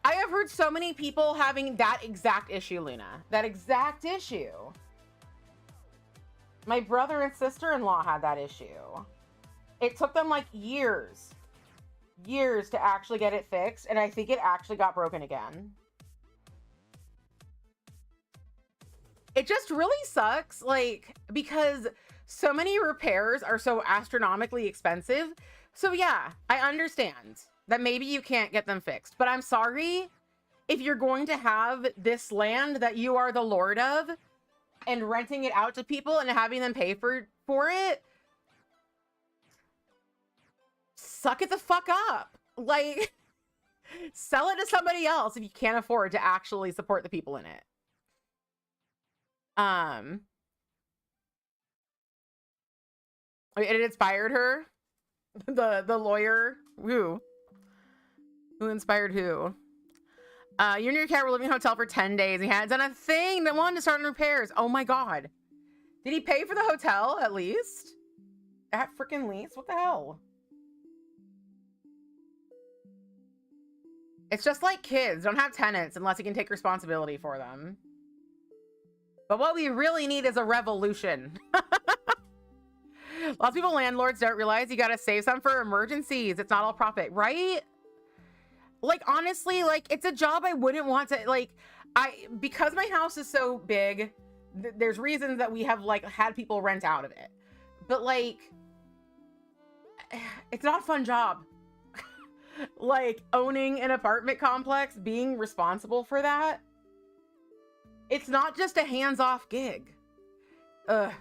I have heard so many people having that exact issue, Luna. That exact issue. My brother and sister-in-law had that issue. It took them like years to actually get it fixed, and I think it actually got broken again. It just really sucks, like, because so many repairs are so astronomically expensive. So yeah, I understand that maybe you can't get them fixed, but I'm sorry if you're going to have this land that you are the lord of and renting it out to people and having them pay for it. Suck it the fuck up. Like, sell it to somebody else if you can't afford to actually support the people in it. It inspired her. The lawyer. Who inspired who? You and your cat were living in a hotel for 10 days. He hadn't done a thing that wanted to start on repairs. Oh my god. Did he pay for the hotel at least? At freaking least? What the hell? It's just like kids. Don't have tenants unless you can take responsibility for them. But what we really need is a revolution. Lots of people, landlords, don't realize you gotta save some for emergencies. It's not all profit, right? Like, honestly, like, it's a job I wouldn't want to, like, because my house is so big, there's reasons that we have, like, had people rent out of it. But, like, it's not a fun job. Like, owning an apartment complex, being responsible for that, it's not just a hands-off gig. Ugh.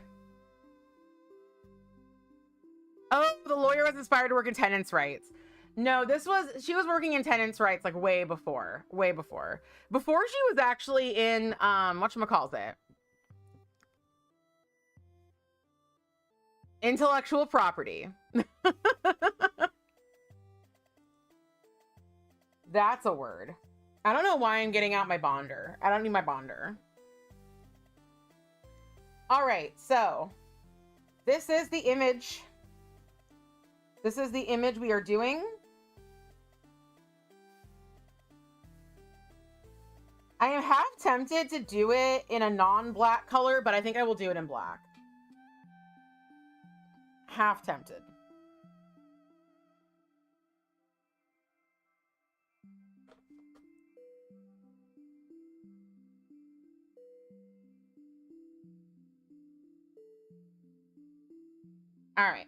Oh, the lawyer was inspired to work in tenants' rights. No, she was working in tenants' rights like way before. Before she was actually in, whatchamacallit? Intellectual property. That's a word. I don't know why I'm getting out my bonder. I don't need my bonder. All right, so this is the image. This is the image we are doing. I am half tempted to do it in a non-black color, but I think I will do it in black. Half tempted. All right.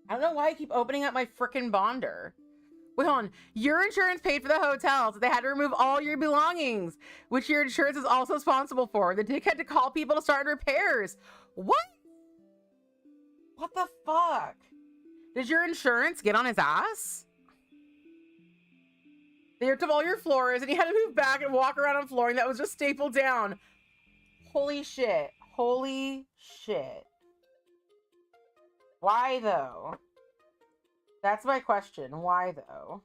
I don't know why I keep opening up my frickin' bonder. Wait, hold on. Your insurance paid for the hotel, so they had to remove all your belongings, which your insurance is also responsible for. The dick had to call people to start repairs. What? What the fuck? Did your insurance get on his ass? They ripped up all your floors, and you had to move back and walk around on flooring that was just stapled down. Holy shit. Holy shit. Why, though? That's my question. Why, though?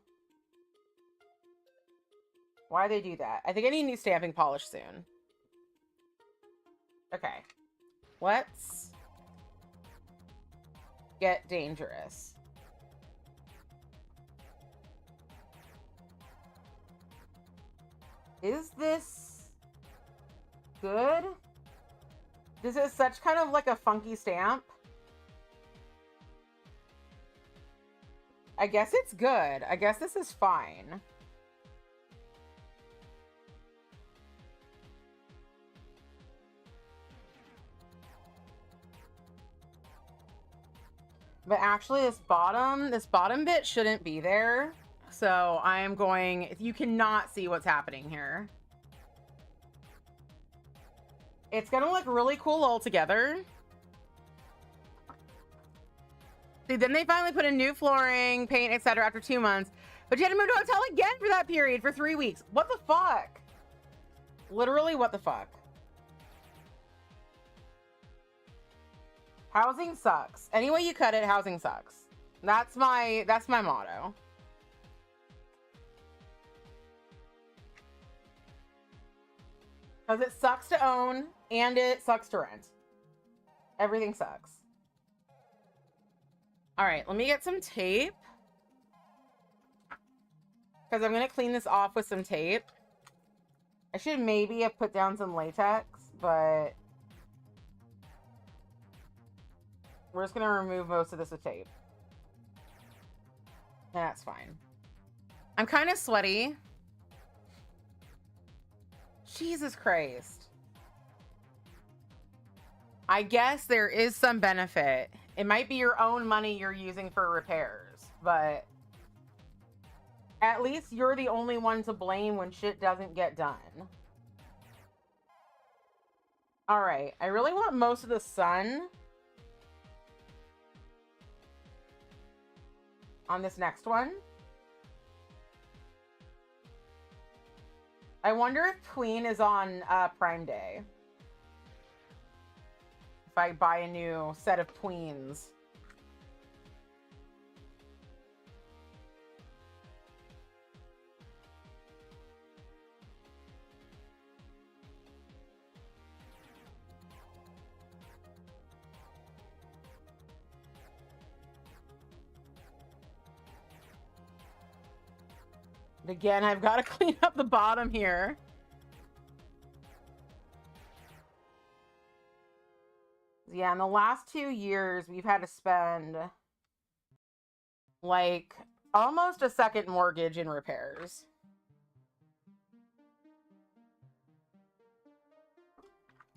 Why they do that? I think I need new stamping polish soon. Okay. Let's get dangerous. Is this good? This is such kind of like a funky stamp. I guess it's good. I guess this is fine. But actually this bottom bit shouldn't be there. So I am going, you cannot see what's happening here. It's gonna look really cool all together. See, then they finally put in new flooring, paint, etc. after 2 months. But you had to move to a hotel again for that period for 3 weeks. What the fuck? Literally, what the fuck? Housing sucks. Any way you cut it, housing sucks. That's my motto. Because it sucks to own and it sucks to rent. Everything sucks. All right, let me get some tape. Because I'm going to clean this off with some tape. I should maybe have put down some latex, but we're just going to remove most of this with tape. And that's fine. I'm kind of sweaty. Jesus Christ. I guess there is some benefit. It might be your own money you're using for repairs, but at least you're the only one to blame when shit doesn't get done. All right, I really want most of the sun on this next one. I wonder if Tween is on Prime Day. If I buy a new set of Tweens. Again, I've got to clean up the bottom here. Yeah, in the last 2 years, we've had to spend like almost a second mortgage in repairs.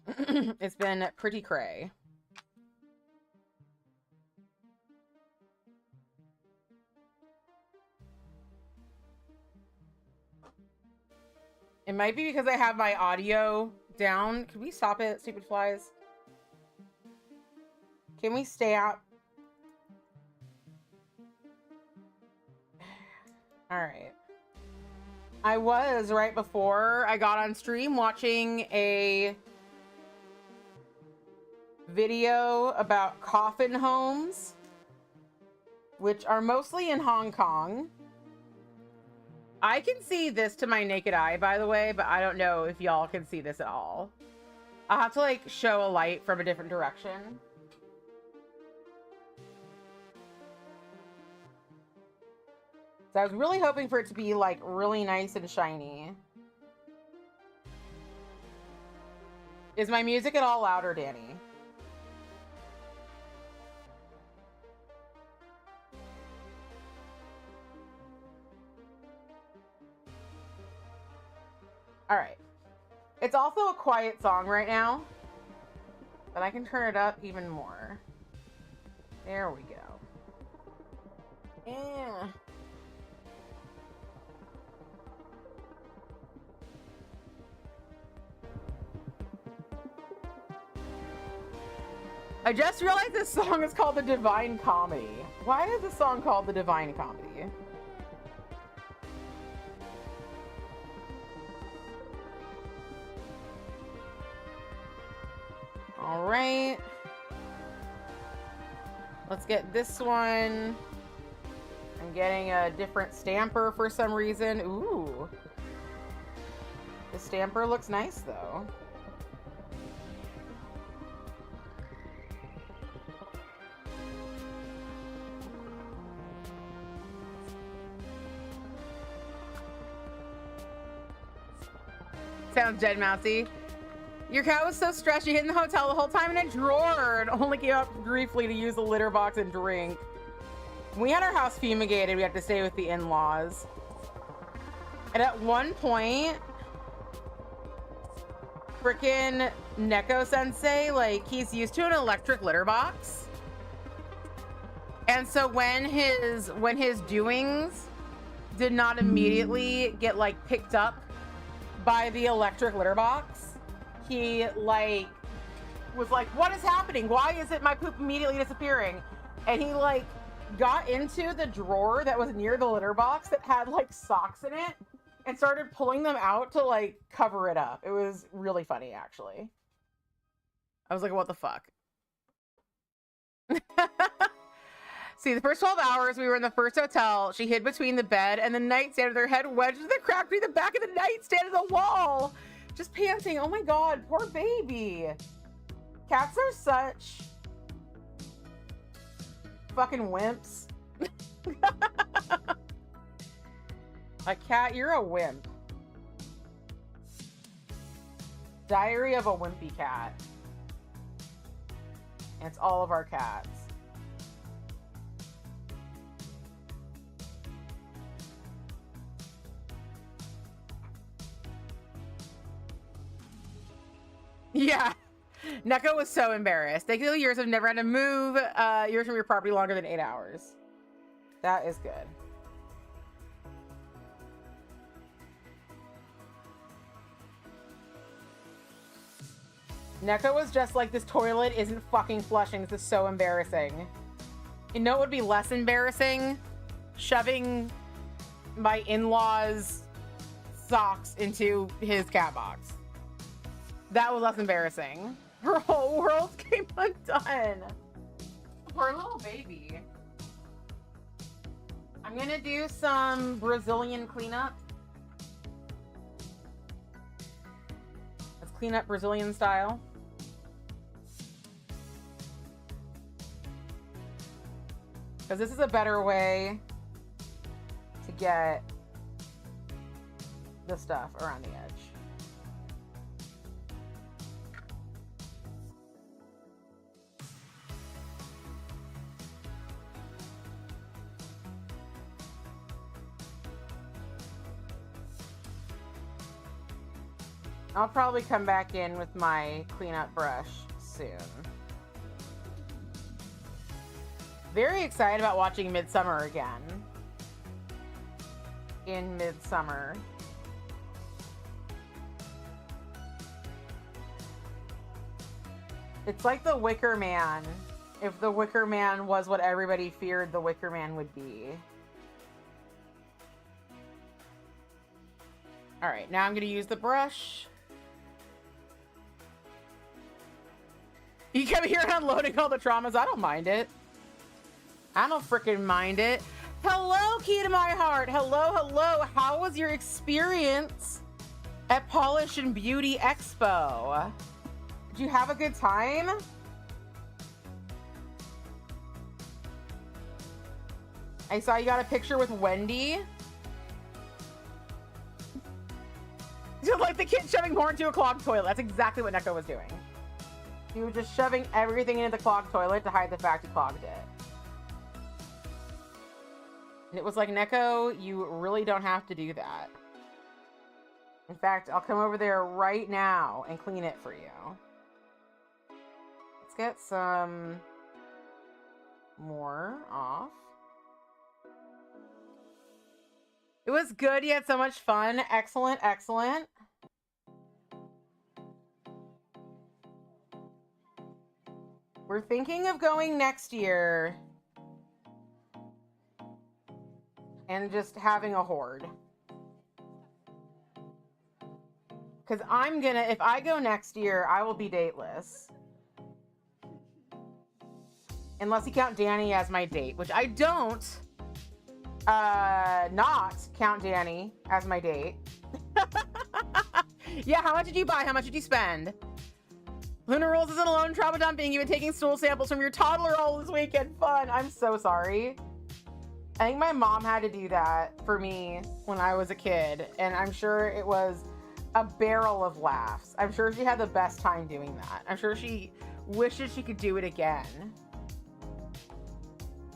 It's been pretty cray. It might be because I have my audio down. Can we stop it, stupid flies? Can we stay out? All right. I was right before I got on stream watching a video about coffin homes, which are mostly in Hong Kong. I can see this to my naked eye, by the way, but I don't know if y'all can see this at all. I'll have to like show a light from a different direction. So I was really hoping for it to be like really nice and shiny. Is my music at all louder, Danny? All right. It's also a quiet song right now, but I can turn it up even more. There we go. Yeah. I just realized this song is called The Divine Comedy. Why is this song called The Divine Comedy? All right. Let's get this one. I'm getting a different stamper for some reason. Ooh. The stamper looks nice, though. Sounds dead mousy. Your cat was so stressed she hid in the hotel the whole time in a drawer and only came up briefly to use the litter box and drink. When we had our house fumigated, we had to stay with the in-laws. And at one point, frickin' Neko sensei, like, he's used to an electric litter box. And so when his doings did not immediately get like picked up by the electric litter box, he like was like, what is happening? Why isn't my poop immediately disappearing? And he like got into the drawer that was near the litter box that had like socks in it and started pulling them out to like cover it up. It was really funny, actually. I was like, what the fuck? See, the first 12 hours we were in the first hotel, she hid between the bed and the nightstand with her head wedged in the crack between the back of the nightstand and the wall. Just panting. Oh my god, poor baby. Cats are such fucking wimps. A cat, you're a wimp. Diary of a Wimpy Cat. And it's all of our cats. Yeah. Neko was so embarrassed. They feel years have never had to move yours from your property longer than 8 hours. That is good. Neko was just like, this toilet isn't fucking flushing. This is so embarrassing. You know what would be less embarrassing? Shoving my in-laws' socks into his cat box. That was less embarrassing. Her whole world came undone. Poor little baby. I'm gonna do some Brazilian cleanup. Let's clean up Brazilian style. Because this is a better way to get the stuff around the edge. I'll probably come back in with my cleanup brush soon. Very excited about watching Midsummer again. In Midsummer. It's like The Wicker Man. If The Wicker Man was what everybody feared The Wicker Man would be. Alright, now I'm going to use the brush. You come here unloading all the traumas. I don't mind it. I don't freaking mind it. Hello, key to my heart. Hello, hello. How was your experience at Polish and Beauty Expo? Did you have a good time? I saw you got a picture with Wendy. Just like the kid shoving more into a clogged toilet. That's exactly what Neko was doing. He was just shoving everything into the clogged toilet to hide the fact he clogged it. And it was like, Neko, you really don't have to do that. In fact, I'll come over there right now and clean it for you. Let's get some more off. It was good. You had so much fun. Excellent, excellent. We're thinking of going next year and just having a horde. Because I'm gonna, if I go next year, I will be dateless. Unless you count Danny as my date, which I don't not count Danny as my date. Yeah, how much did you buy? How much did you spend? Luna Rules isn't alone trauma dumping. You've been taking stool samples from your toddler all this weekend. Fun. I'm so sorry. I think my mom had to do that for me when I was a kid. And I'm sure it was a barrel of laughs. I'm sure she had the best time doing that. I'm sure she wishes she could do it again.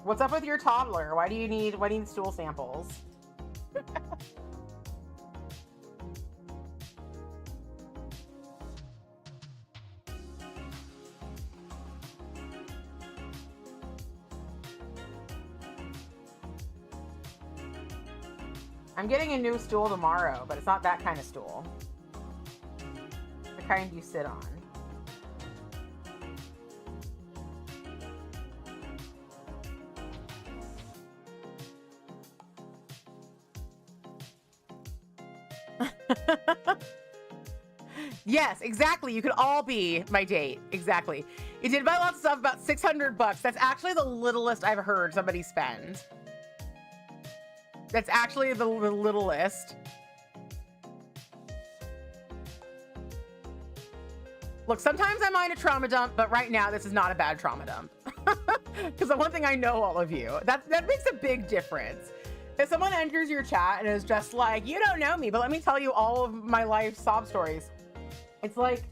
What's up with your toddler? Why do you need stool samples? I'm getting a new stool tomorrow, but it's not that kind of stool. The kind you sit on. Yes, exactly. You could all be my date. Exactly. You did buy lots of stuff, about $600. That's actually the littlest I've heard somebody spend. That's actually the littlest. Look, sometimes I mind a trauma dump, but right now this is not a bad trauma dump. Because the one thing I know all of you, that makes a big difference. If someone enters your chat and is just like, you don't know me, but let me tell you all of my life sob stories. It's like,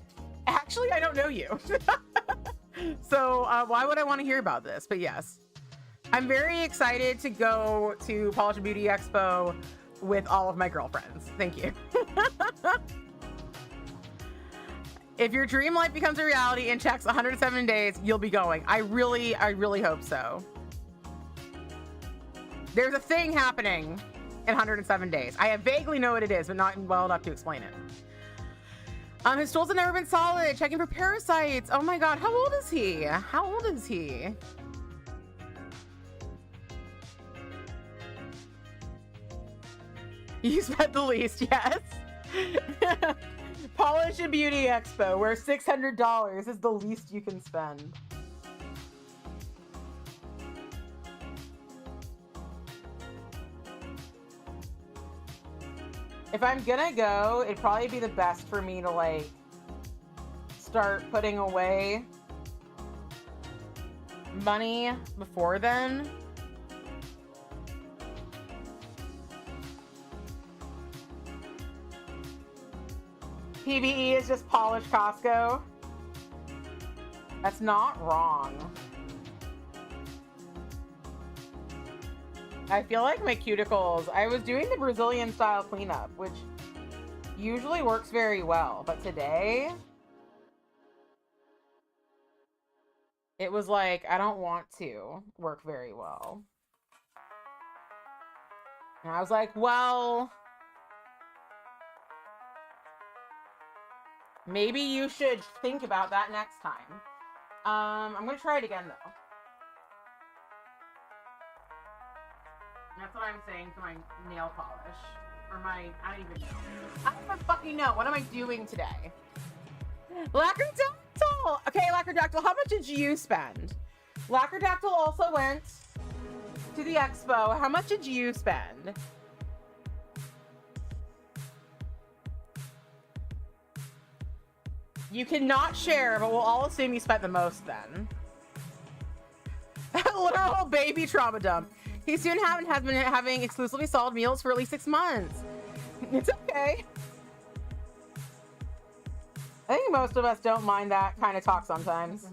actually, I don't know you. So why would I want to hear about this? But yes, I'm very excited to go to Polish and Beauty Expo with all of my girlfriends. Thank you. If your dream life becomes a reality and checks 107 days, you'll be going. I really hope so. There's a thing happening in 107 days. I vaguely know what it is, but not well enough to explain it. His tools have never been solid. Checking for parasites. Oh my God, how old is he? How old is he? You spent the least, yes. Polish and Beauty Expo, where $600 is the least you can spend. If I'm gonna go, it'd probably be the best for me to like start putting away money before then. PBE is just Polish Costco. That's not wrong. I feel like my cuticles, I was doing the Brazilian style cleanup, which usually works very well, but today it was like, I don't want to work very well. And I was like, well, maybe you should think about that next time. I'm gonna try it again though. That's what I'm saying to my nail polish. Or my, I don't even know. I don't even fucking know. What am I doing today? Lacquerdactyl! Okay, Lacquerdactyl, how much did you spend? Lacquerdactyl also went to the expo. How much did you spend? You cannot share, but we'll all assume you spent the most then. Literal baby trauma dump. He soon has been having exclusively solid meals for at least 6 months. It's okay. I think most of us don't mind that kind of talk sometimes.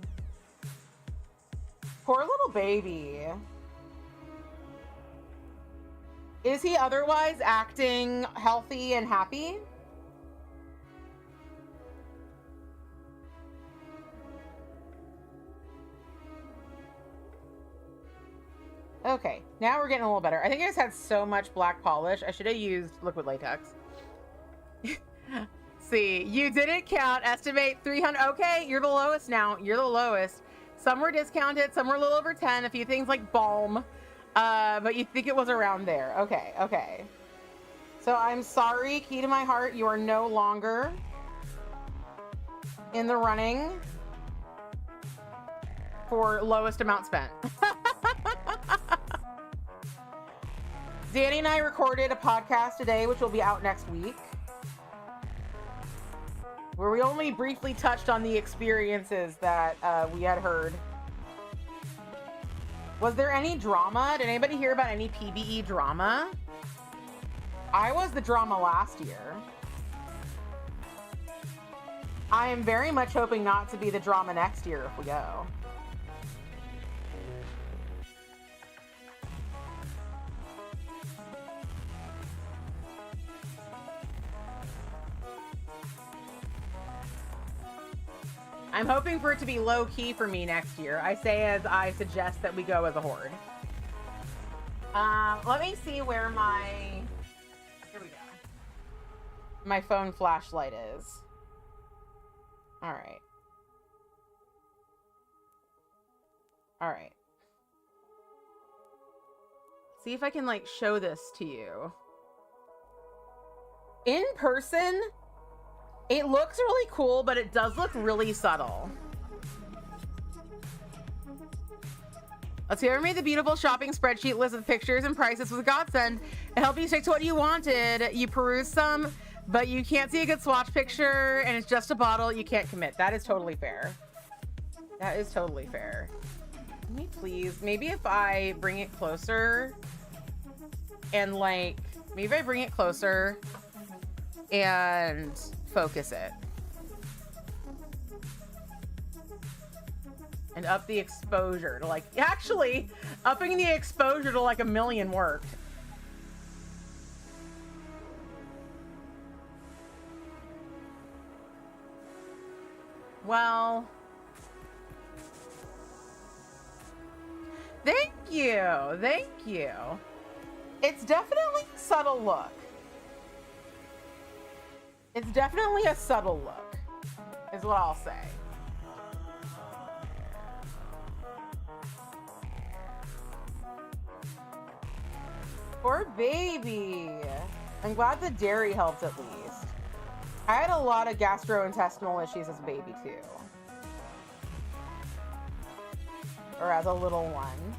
Poor little baby. Is he otherwise acting healthy and happy? Okay, now we're getting a little better. I think I just had so much black polish. I should have used liquid latex. See, you didn't count. Estimate 300. Okay, you're the lowest now. You're the lowest. Some were discounted. Some were a little over 10. A few things like balm. But you think it was around there. Okay, okay. So I'm sorry, key to my heart. You are no longer in the running for lowest amount spent. Danny and I recorded a podcast today, which will be out next week, where we only briefly touched on the experiences that we had heard. Was there any drama? Did anybody hear about any PBE drama? I was the drama last year. I am very much hoping not to be the drama next year if we go. I'm hoping for it to be low key for me next year. I say as I suggest that we go as a horde. Let me see where my, here we go. My phone flashlight is. All right. All right. See if I can like show this to you. In person, it looks really cool, but it does look really subtle. Let's see, I made the beautiful shopping spreadsheet list of pictures and prices with Godsend. It helped you stick to what you wanted. You peruse some but you can't see a good swatch picture and it's just a bottle, you can't commit. That is totally fair. That is totally fair. Let me please, maybe if I bring it closer and like, maybe I bring it closer and focus it. And up the exposure to like, actually, upping the exposure to like 1,000,000 worked. Well, thank you, thank you. It's definitely a subtle look. It's definitely a subtle look, is what I'll say. Poor baby. I'm glad the dairy helped at least. I had a lot of gastrointestinal issues as a baby too. Or as a little one.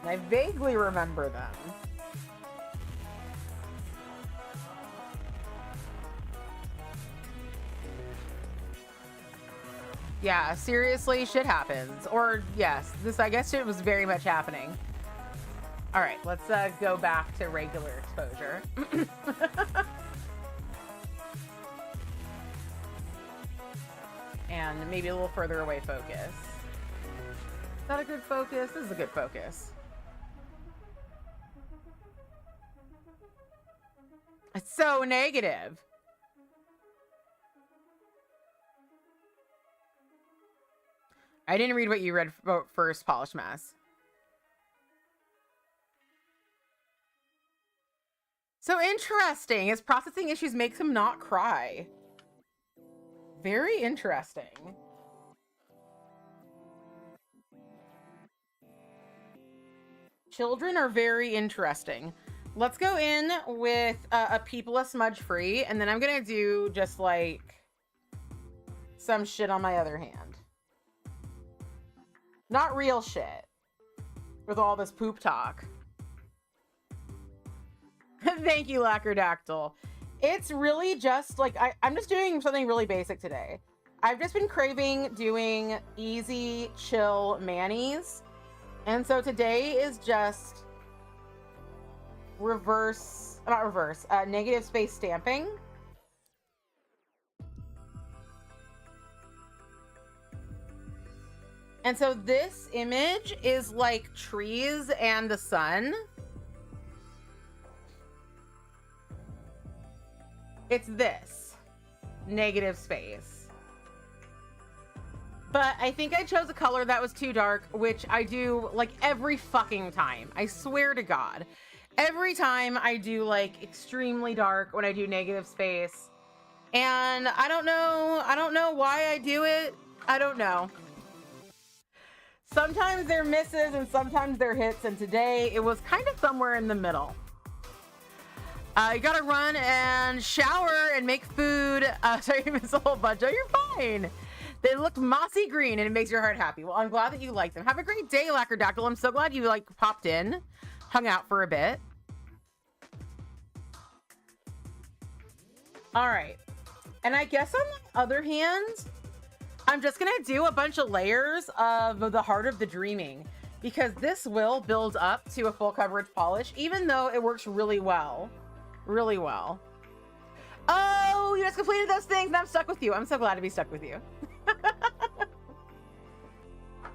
And I vaguely remember them. Yeah, seriously, shit happens. Or yes, this, I guess it was very much happening. All right, let's go back to regular exposure. And maybe a little further away focus. Is that a good focus? This is a good focus. It's so negative. I didn't read what you read first, Polish Mass. So interesting. His processing issues makes him not cry. Very interesting. Children are very interesting. Let's go in with a People Smudge Free, and then I'm gonna do just like some shit on my other hand. Not real shit. With all this poop talk. Thank you, Lacquerdactyl. It's really just like, I'm just doing something really basic today. I've just been craving doing easy, chill manis. And so today is just negative space stamping. And so this image is like trees and the sun. It's this negative space. But I think I chose a color that was too dark, which I do like every fucking time. I swear to God. Every time I do like extremely dark when I do negative space. And I don't know why I do it. I don't know. Sometimes they're misses and sometimes they're hits, and today it was kind of somewhere in the middle. You gotta run and shower and make food. Sorry, you missed a whole bunch. Oh, you're fine. They look mossy green and it makes your heart happy. Well, I'm glad that you like them. Have a great day, Lacquerdactyl. I'm so glad you like popped in, hung out for a bit. All right. And I guess on the other hand, I'm just gonna do a bunch of layers of the Heart of the Dreaming, because this will build up to a full coverage polish, even though it works really well. Really well. Oh, you just completed those things and I'm stuck with you. I'm so glad to be stuck with you.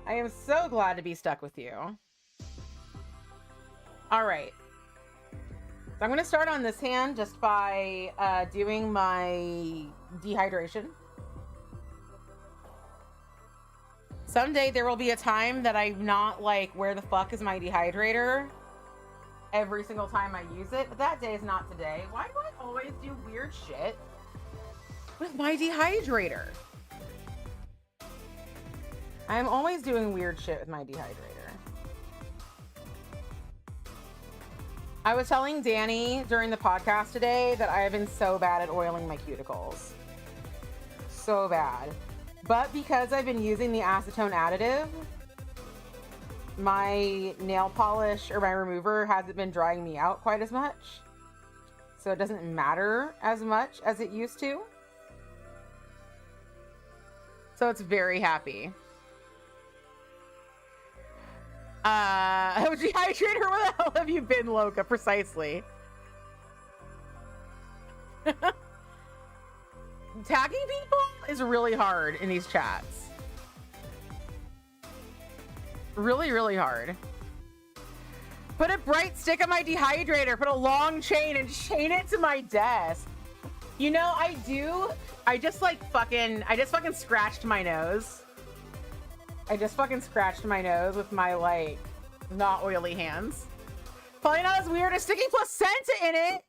I am so glad to be stuck with you. All right. So I'm going to start on this hand just by doing my dehydration. Someday there will be a time that I'm not like, where the fuck is my dehydrator? Every single time I use it, but that day is not today. Why do I always do weird shit with my dehydrator? I'm always doing weird shit with my dehydrator. I was telling Danny during the podcast today that I have been so bad at oiling my cuticles. So bad. But because I've been using the acetone additive, my nail polish or my remover hasn't been drying me out quite as much. So it doesn't matter as much as it used to. So it's very happy. Dehydrator, where the hell have you been, Loka? Precisely. Tagging people is really hard in these chats. Really, really hard. Put a bright stick on my dehydrator. Put a long chain and chain it to my desk. You know, I just fucking scratched my nose. I just fucking scratched my nose with my, like, not oily hands. Probably not as weird as sticking placenta in it.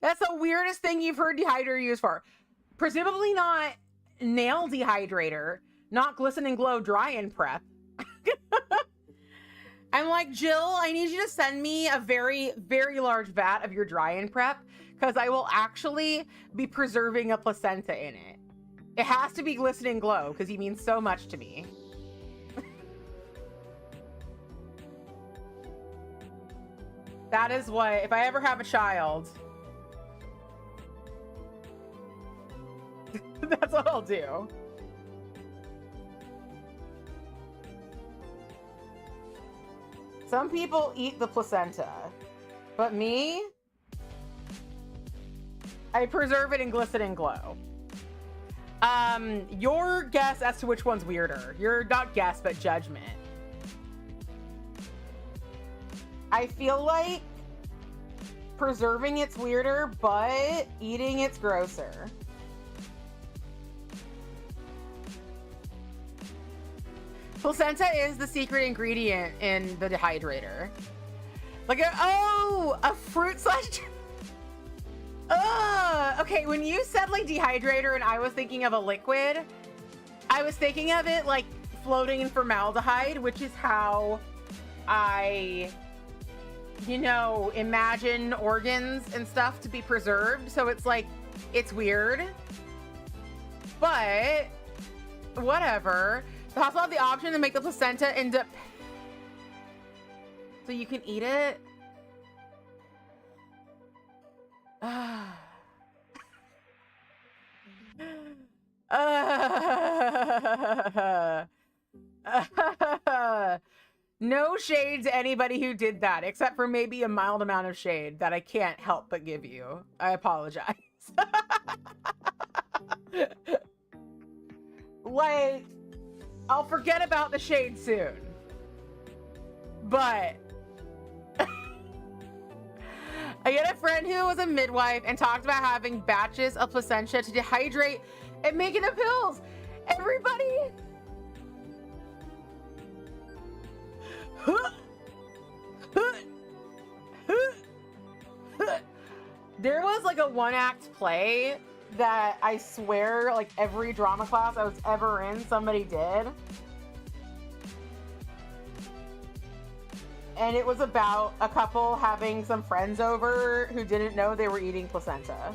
That's the weirdest thing you've heard dehydrator used for. Presumably not nail dehydrator, not glisten and glow dry and prep. I'm like, Jill, I need you to send me a very, very large vat of your dry and prep because I will actually be preserving a placenta in it. It has to be glisten and glow because he means so much to me. That is what, if I ever have a child, that's what I'll do. Some people eat the placenta, but me, I preserve it in glisten and glow. Your guess as to which one's weirder. Your not guess, but judgment. I feel like preserving it's weirder, but eating it's grosser. Placenta is the secret ingredient in the dehydrator. Like, a fruit slash... Okay, when you said, like, dehydrator and I was thinking of a liquid, I was thinking of it, like, floating in formaldehyde, which is how I, you know, imagine organs and stuff to be preserved. So it's, like, it's weird. But, whatever. The hospital have the option to make the placenta into... So you can eat it? No shade to anybody who did that, except for maybe a mild amount of shade that I can't help but give you. I apologize. Like, I'll forget about the shade soon. But I had a friend who was a midwife and talked about having batches of placenta to dehydrate and make it into pills. Everybody. There was like a one-act play that I swear, like every drama class I was ever in, somebody did. And it was about a couple having some friends over who didn't know they were eating placenta.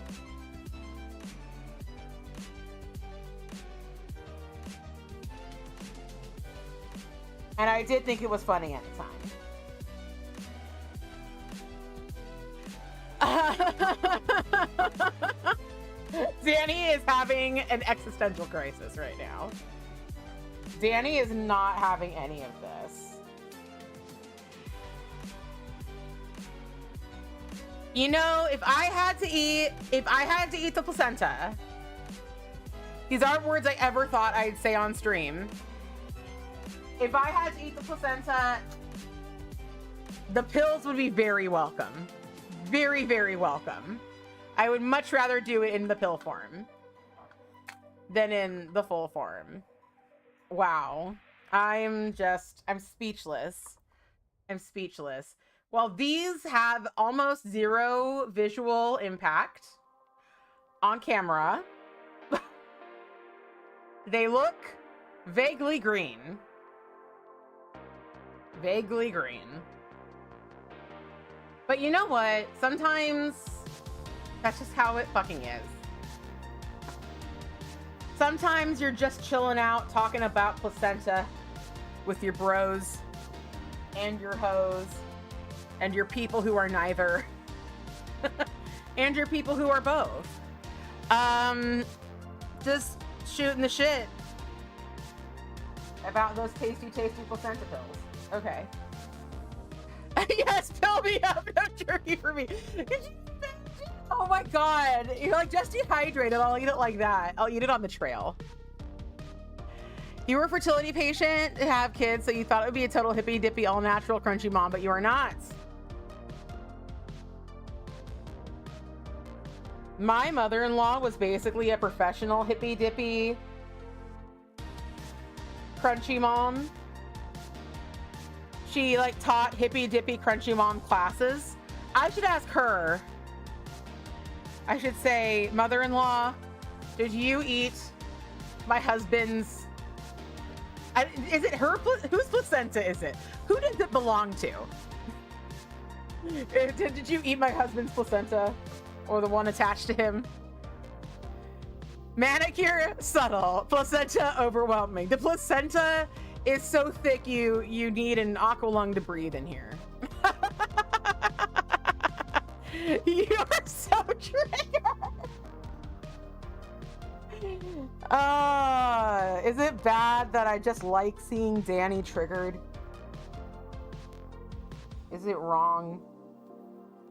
And I did think it was funny at the time. Danny is having an existential crisis right now. Danny is not having any of this. You know, if I had to eat the placenta, these aren't words I ever thought I'd say on stream. If I had to eat the placenta, the pills would be very welcome. Very, very welcome. I would much rather do it in the pill form than in the full form. Wow. I'm speechless. I'm speechless. While these have almost zero visual impact on camera, they look vaguely green. Vaguely green. But you know what? Sometimes that's just how it fucking is. Sometimes you're just chilling out, talking about placenta with your bros. and your hoes and your people who are neither and your people who are both. Just shooting the shit about those tasty placenta pills. Okay. Yes, fill me up. No jerky for me. Oh my god. You're like, just dehydrated. I'll eat it like that. I'll eat it on the trail. You were a fertility patient to have kids, so you thought it would be a total hippy dippy, all natural, crunchy mom, but you are not. My mother-in-law was basically a professional hippy dippy, crunchy mom. She like taught hippy dippy, crunchy mom classes. I should ask her. I should say, mother-in-law, did you eat my husband's? Is it her? Whose placenta is it? Who does it belong to? Did you eat my husband's placenta? Or the one attached to him? Manicure, subtle. Placenta, overwhelming. The placenta is so thick you need an aqua lung to breathe in here. You are so triggered. Is it bad that I just like seeing Danny triggered? Is it wrong?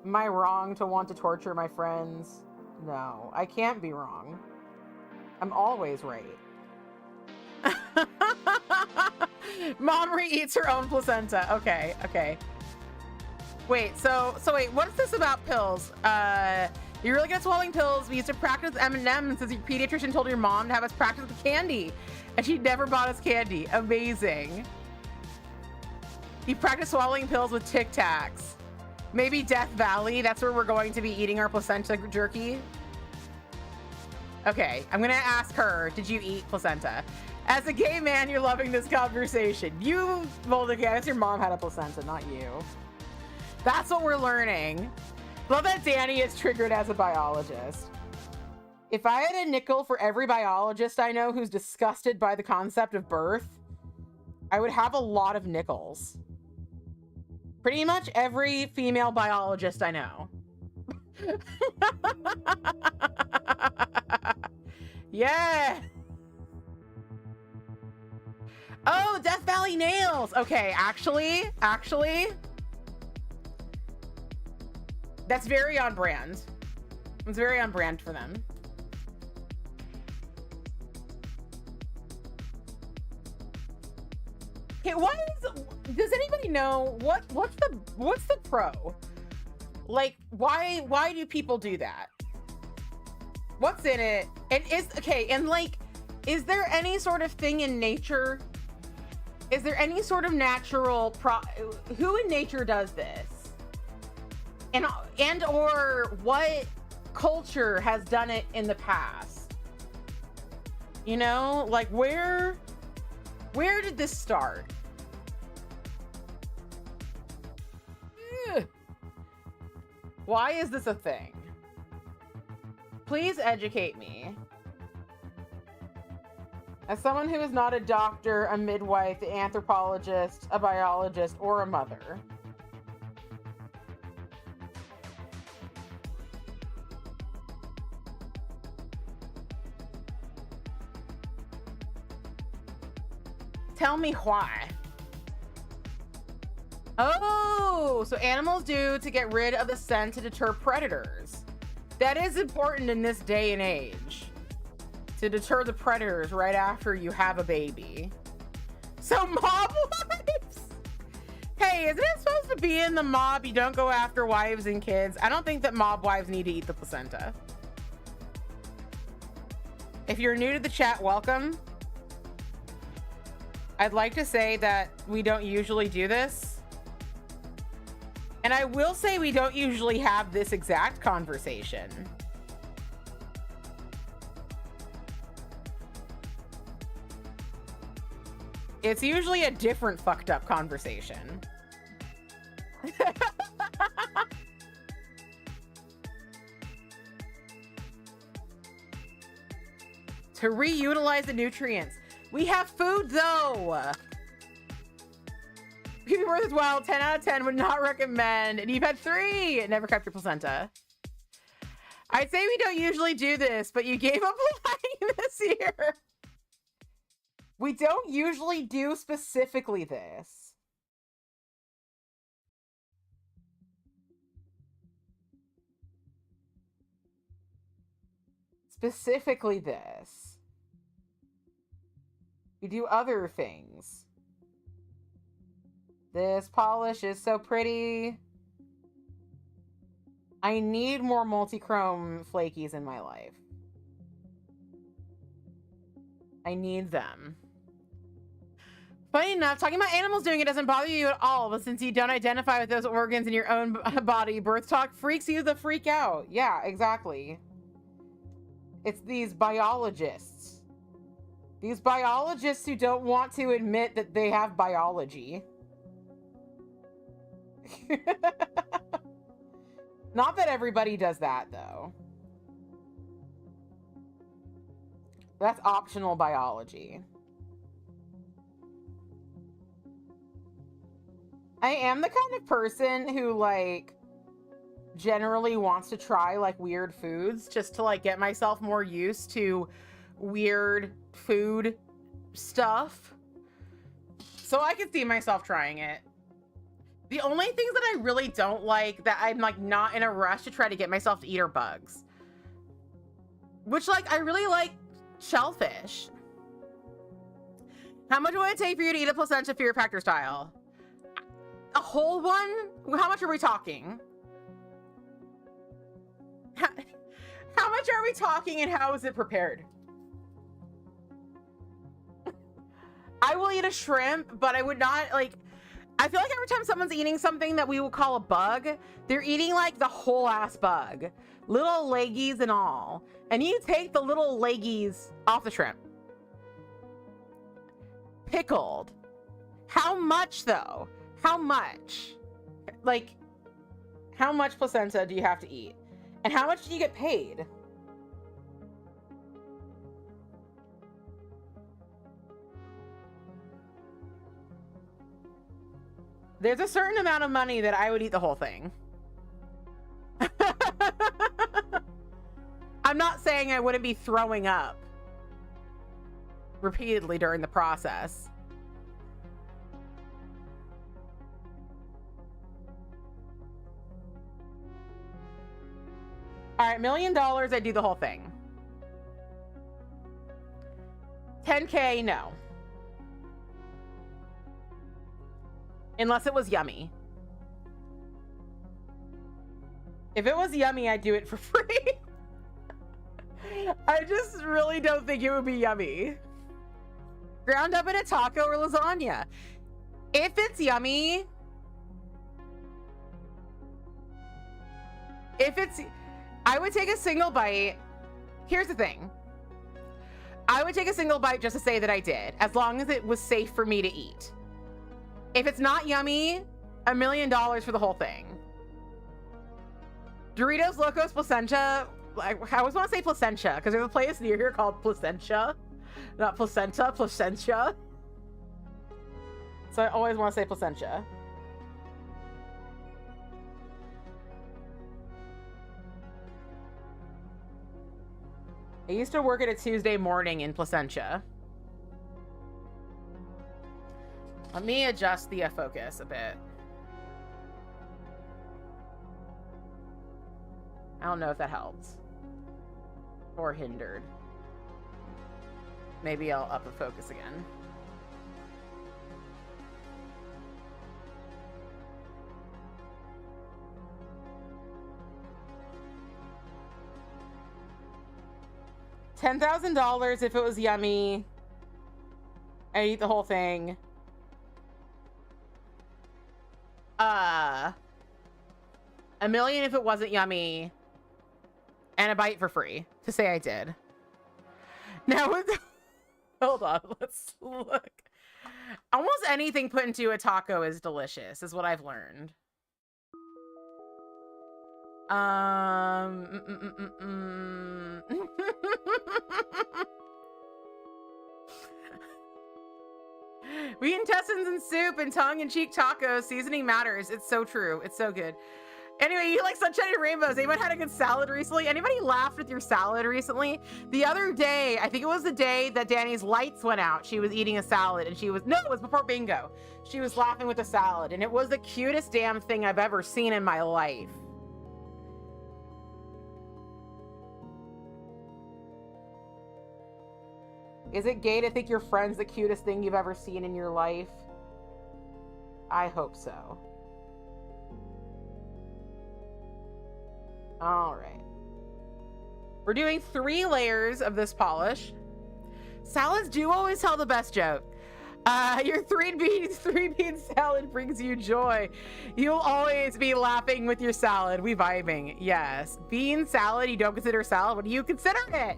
Am I wrong to want to torture my friends? No, I can't be wrong. I'm always right. Mom re-eats her own placenta. Okay, okay. Wait, so wait, what's this about pills? You're really good at swallowing pills. We used to practice M&M's since your pediatrician told your mom to have us practice with candy. And she never bought us candy. Amazing. You practice swallowing pills with Tic Tacs. Maybe Death Valley. That's where we're going to be eating our placenta jerky. Okay, I'm gonna ask her, did you eat placenta? As a gay man, you're loving this conversation. You, well, I guess your mom had a placenta, not you. That's what we're learning. Love that Danny is triggered as a biologist. If I had a nickel for every biologist I know who's disgusted by the concept of birth, I would have a lot of nickels. Pretty much every female biologist I know. Yeah. Oh, Death Valley nails. Okay, actually, that's very on brand. It's very on brand for them. Okay, does anybody know what's the pro? Like, why do people do that? What's in it? And is there any sort of thing in nature? Is there any sort of natural who in nature does this? And or what culture has done it in the past? You know, like where did this start? Ugh. Why is this a thing? Please educate me. As someone who is not a doctor, a midwife, an anthropologist, a biologist, or a mother. Tell me why. Oh, so animals do to get rid of the scent to deter predators. That is important in this day and age. To deter the predators right after you have a baby. So mob wives? Hey, isn't it supposed to be in the mob you don't go after wives and kids? I don't think that mob wives need to eat the placenta. If you're new to the chat, welcome. I'd like to say that we don't usually do this. And I will say we don't usually have this exact conversation. It's usually a different fucked up conversation. To reutilize the nutrients. We have food though. PB Birth is wild. 10 out of 10 would not recommend. And you've had 3. Never kept your placenta. I'd say we don't usually do this, but you gave up a line this year. We don't usually do specifically this. Specifically this. We do other things. This polish is so pretty. I need more multi-chrome flakies in my life. I need them. Funny enough, talking about animals doing it doesn't bother you at all, but since you don't identify with those organs in your own body, birth talk freaks you the freak out. Yeah, exactly. It's these biologists. These biologists who don't want to admit that they have biology. Not that everybody does that, though. That's optional biology. I am the kind of person who, like, generally wants to try, like, weird foods just to, like, get myself more used to weird food stuff. So I could see myself trying it. The only things that I really don't like that I'm, like, not in a rush to try to get myself to eat are bugs. Which, like, I really like shellfish. How much would it take for you to eat a placenta Fear Factor style? A whole one? How much are we talking? How much are we talking and how is it prepared? I will eat a shrimp, but I would not, like... I feel like every time someone's eating something that we will call a bug, they're eating, like, the whole ass bug. Little leggies and all. And you take the little leggies off the shrimp. Pickled. How much, though? How much? Like, how much placenta do you have to eat? And how much do you get paid? There's a certain amount of money that I would eat the whole thing. I'm not saying I wouldn't be throwing up repeatedly during the process. All right, $1 million, I do the whole thing. 10K, no. Unless it was yummy. If it was yummy, I'd do it for free. I just really don't think it would be yummy. Ground up in a taco or lasagna. If it's yummy... I would take a single bite. Here's the thing. I would take a single bite just to say that I did, as long as it was safe for me to eat. If it's not yummy, $1 million for the whole thing. Doritos Locos Placenta. I always want to say Placentia, because there's a place near here called Placentia. Not placenta, Placentia. So I always want to say Placentia. I used to work at a Tuesday morning in Placentia. Let me adjust the focus a bit. I don't know if that helps. Or hindered. Maybe I'll up the focus again. $10,000 if it was yummy. I'd eat the whole thing. $1 million if it wasn't yummy. And a bite for free to say I did. Now with hold on, let's look. Almost anything put into a taco is delicious, is what I've learned. We intestines and soup and tongue-in-cheek tacos. Seasoning matters. It's so true. It's so good. Anyway, you like sunshine and rainbows. Anyone had a good salad recently? Anybody laughed with your salad recently? The other day, I think it was the day that Danny's lights went out, she was eating a salad and no, it was before bingo. She was laughing with the salad and it was the cutest damn thing I've ever seen in my life. Is it gay to think your friend's the cutest thing you've ever seen in your life? I hope so. All right. We're doing 3 layers of this polish. Salads do always tell the best joke. Your three bean salad brings you joy. You'll always be laughing with your salad. We vibing. Yes. Bean salad, you don't consider salad. What do you consider it?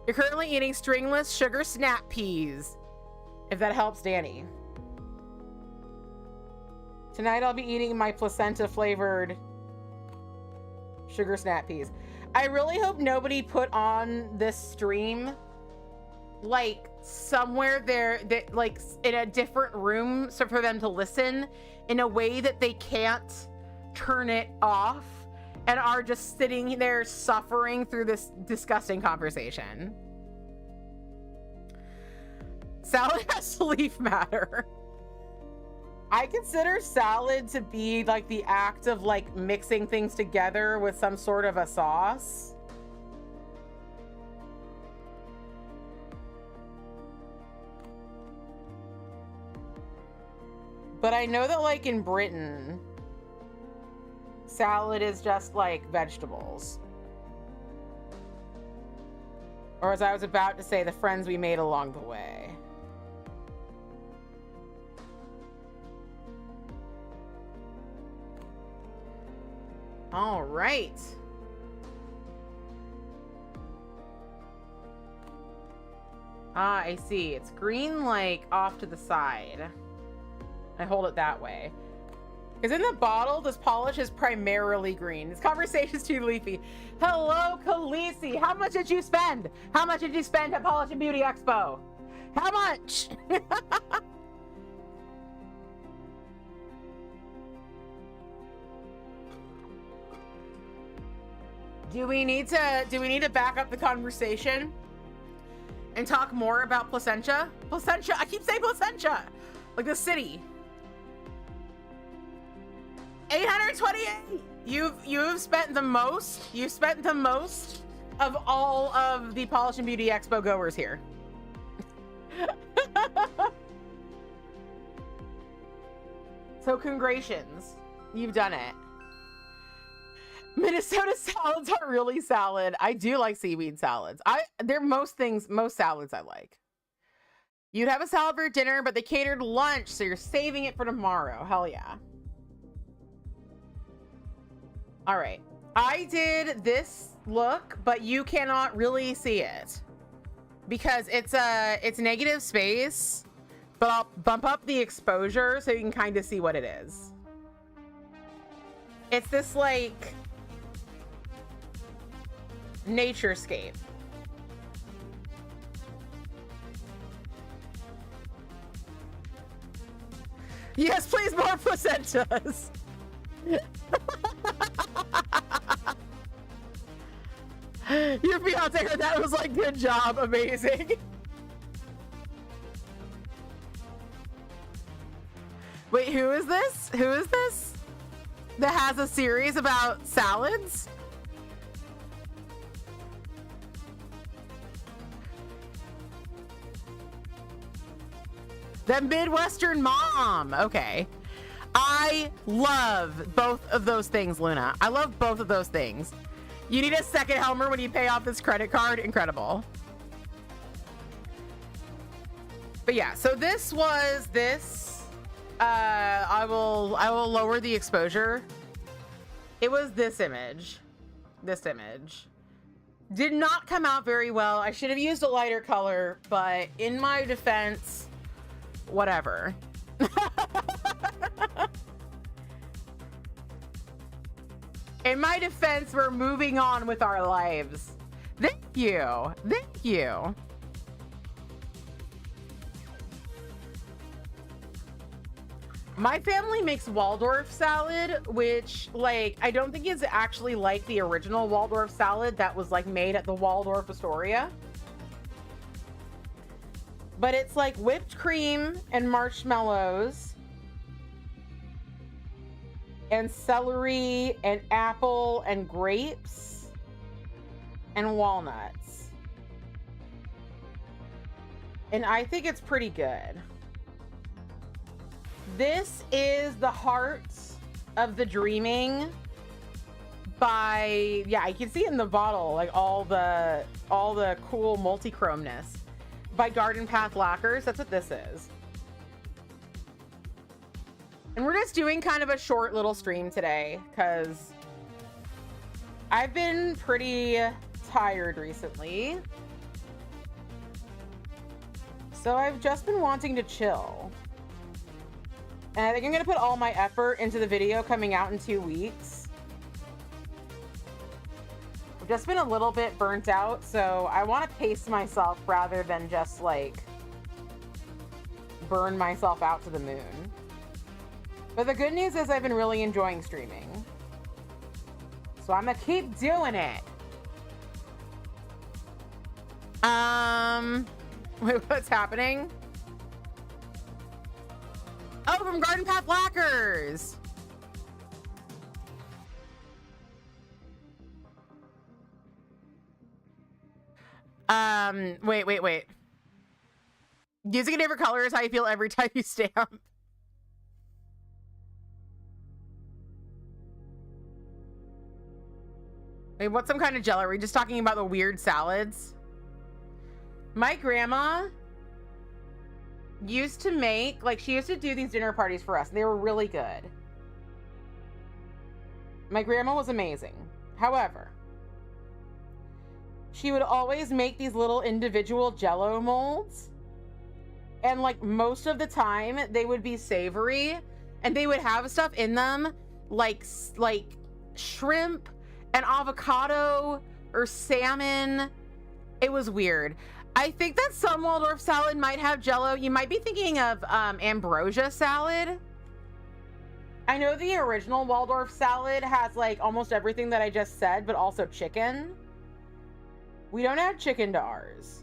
You're currently eating stringless sugar snap peas. If that helps Danny. Tonight I'll be eating my placenta flavored sugar snap peas. I really hope nobody put on this stream like somewhere there that like in a different room so for them to listen in a way that they can't turn it off and are just sitting there suffering through this disgusting conversation. Salad has to leaf matter. I consider salad to be like the act of like mixing things together with some sort of a sauce. But I know that like in Britain, salad is just like vegetables. Or as I was about to say, the friends we made along the way. All right. Ah, I see. It's green, like, off to the side. I hold it that way. Because in the bottle, this polish is primarily green. This conversation's too leafy. Hello, Khaleesi. How much did you spend? How much did you spend at Polish and Beauty Expo? How much? Do we need to back up the conversation and talk more about Placentia? Placentia, I keep saying Placentia, like the city. 828. You've spent the most. You spent the most of all of the Polish and Beauty Expo goers here. So congratulations, you've done it. Minnesota salads are really salad. I do like seaweed salads. They're most salads I like. You'd have a salad for dinner, but they catered lunch, so you're saving it for tomorrow. Hell yeah. All right. I did this look, but you cannot really see it because it's negative space, but I'll bump up the exposure so you can kind of see what it is. It's this like naturescape. Yes, please, more placentas. Your fiance heard that, was like, good job, amazing. Wait, who is this? Who is this that has a series about salads? The Midwestern mom. Okay. I love both of those things, Luna. I love both of those things. You need a second Helmer when you pay off this credit card. Incredible. But yeah, so this was this. I will lower the exposure. It was this image. This image. Did not come out very well. I should have used a lighter color, but in my defense, whatever. In my defense, we're moving on with our lives. Thank you. Thank you. My family makes Waldorf salad, which, like, I don't think is actually like the original Waldorf salad that was, like, made at the Waldorf Astoria. But it's like whipped cream and marshmallows and celery and apple and grapes and walnuts. And I think it's pretty good. This is the Heart of the Dreaming by, yeah, you can see it in the bottle, like all the cool multi-chromeness by Garden Path Lacquers. That's what this is. And we're just doing kind of a short little stream today because I've been pretty tired recently. So I've just been wanting to chill. And I think I'm going to put all my effort into the video coming out in 2 weeks. I've just been a little bit burnt out, so I want to pace myself rather than just, like, burn myself out to the moon. But the good news is I've been really enjoying streaming. So I'm going to keep doing it. Wait, what's happening? Oh, from Garden Path Lacquers. Wait. Using a different color is how you feel every time you stamp. Wait, what's some kind of jello? Are we just talking about the weird salads? My grandma used to make, like, she used to do these dinner parties for us. They were really good. My grandma was amazing. However, she would always make these little individual jello molds. And, like, most of the time they would be savory and they would have stuff in them like shrimp and avocado or salmon. It was weird. I think that some Waldorf salad might have jello. You might be thinking of ambrosia salad. I know the original Waldorf salad has, like, almost everything that I just said, but also chicken. We don't add chicken to ours.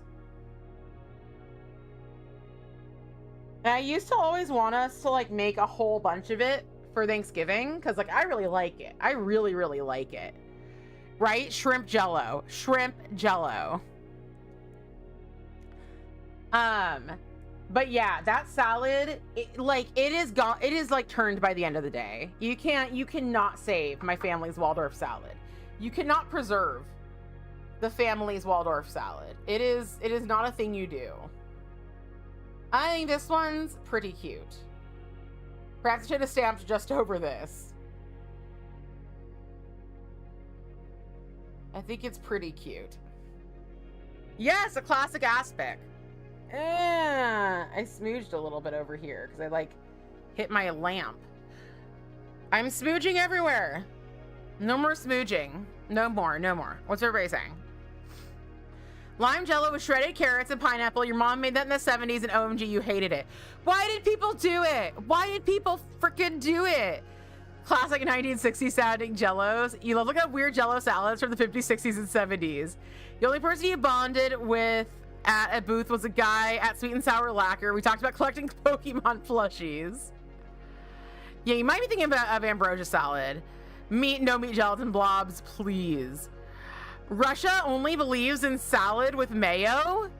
And I used to always want us to, like, make a whole bunch of it for Thanksgiving because, like, I really like it. I really, really like it. Right? Shrimp jello. Shrimp jello. But yeah, that salad, it is gone. It is, like, turned by the end of the day. You cannot save my family's Waldorf salad. You cannot preserve the family's Waldorf salad. It is not a thing you do. I think this one's pretty cute. Perhaps I should have stamped just over this. I think it's pretty cute. Yes, a classic aspic. I smooched a little bit over here because I, like, hit my lamp. I'm smooching everywhere. No more smooching. No more. What's everybody saying? Lime jello with shredded carrots and pineapple. Your mom made that in the 70s and OMG, you hated it. Why did people do it? Why did people freaking do it? Classic 1960s sounding jellos. You love, like, a weird jello salads from the 50s, 60s, and 70s. The only person you bonded with at a booth was a guy at Sweet and Sour Lacquer. We talked about collecting Pokemon plushies. Yeah, you might be thinking of ambrosia salad. No meat gelatin blobs, please. Russia only believes in salad with mayo?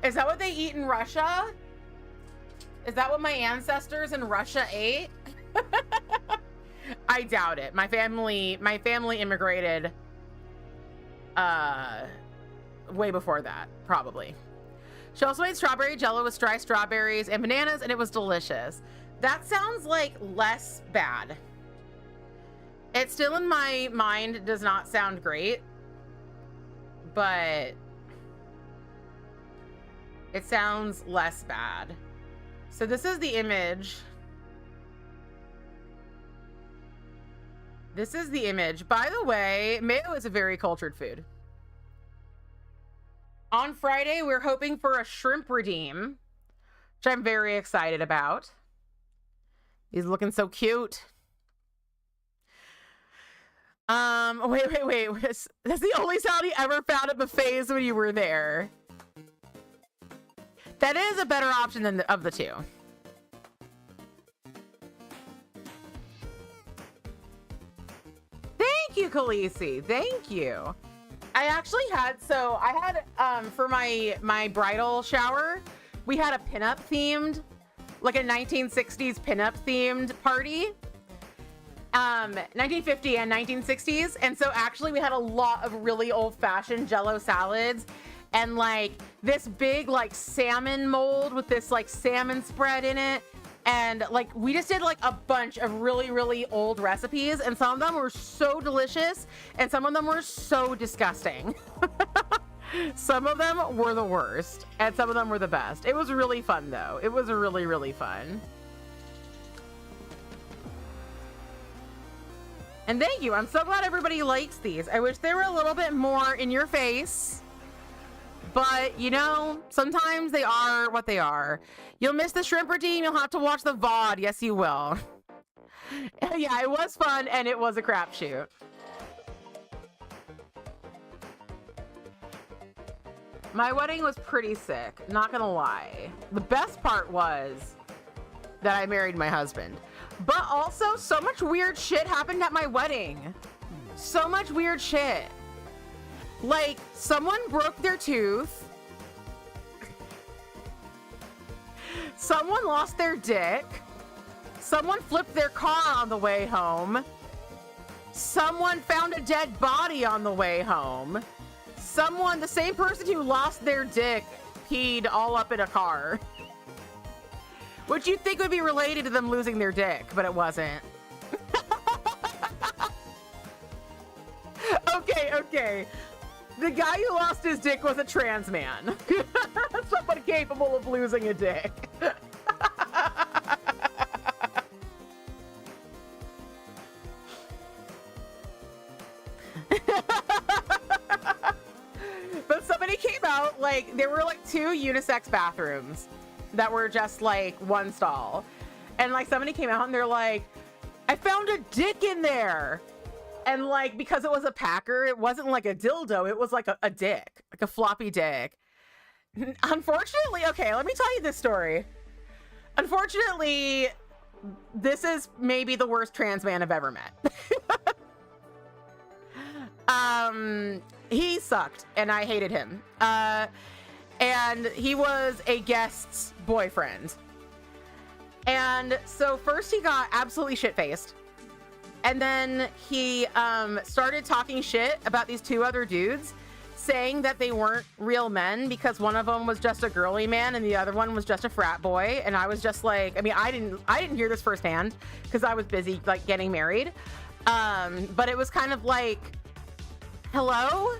Is that what they eat in Russia? Is that what my ancestors in Russia ate? I doubt it. My family immigrated way before that, probably. She also made strawberry jello with dry strawberries and bananas, and it was delicious. That sounds like less bad. It still, in my mind, does not sound great, but it sounds less bad. So this is the image. This is the image. By the way, mayo is a very cultured food. On Friday, we're hoping for a shrimp redeem, which I'm very excited about. He's looking so cute. Wait. That's the only sound you ever found at buffets when you were there. That is a better option than of the two. Thank you, Khaleesi. Thank you. I actually had, for my bridal shower, we had a pinup themed, like a 1960s pinup themed party. 1950 and 1960s. And so actually we had a lot of really old fashioned Jell-O salads and like this big like salmon mold with this like salmon spread in it. And like we just did like a bunch of really, really old recipes, and some of them were so delicious and some of them were so disgusting. Some of them were the worst and some of them were the best. It was really fun though. It was really, really fun. And thank you. I'm so glad everybody likes these. I wish they were a little bit more in your face. But, you know, sometimes they are what they are. You'll miss the shrimp redeem. You'll have to watch the VOD. Yes, you will. Yeah, it was fun, and it was a crapshoot. My wedding was pretty sick, not gonna lie. The best part was that I married my husband. But also, so much weird shit happened at my wedding. So much weird shit. Like, someone broke their tooth. Someone lost their dick. Someone flipped their car on the way home. Someone found a dead body on the way home. Someone, the same person who lost their dick, peed all up in a car. Which you'd think would be related to them losing their dick, but it wasn't. Okay. The guy who lost his dick was a trans man. Someone capable of losing a dick. But somebody came out, like, there were like 2 unisex bathrooms that were just like one stall. And like somebody came out and they're like, I found a dick in there. And like, because it was a Packer, it wasn't like a dildo, it was like a dick, like a floppy dick. Unfortunately, okay, let me tell you this story. Unfortunately, this is maybe the worst trans man I've ever met. He sucked and I hated him. And he was a guest's boyfriend. And so first he got absolutely shit-faced. And then he started talking shit about these 2 other dudes, saying that they weren't real men because one of them was just a girly man and the other one was just a frat boy. And I was just like, I mean, I didn't hear this firsthand because I was busy like getting married. But it was kind of like, hello?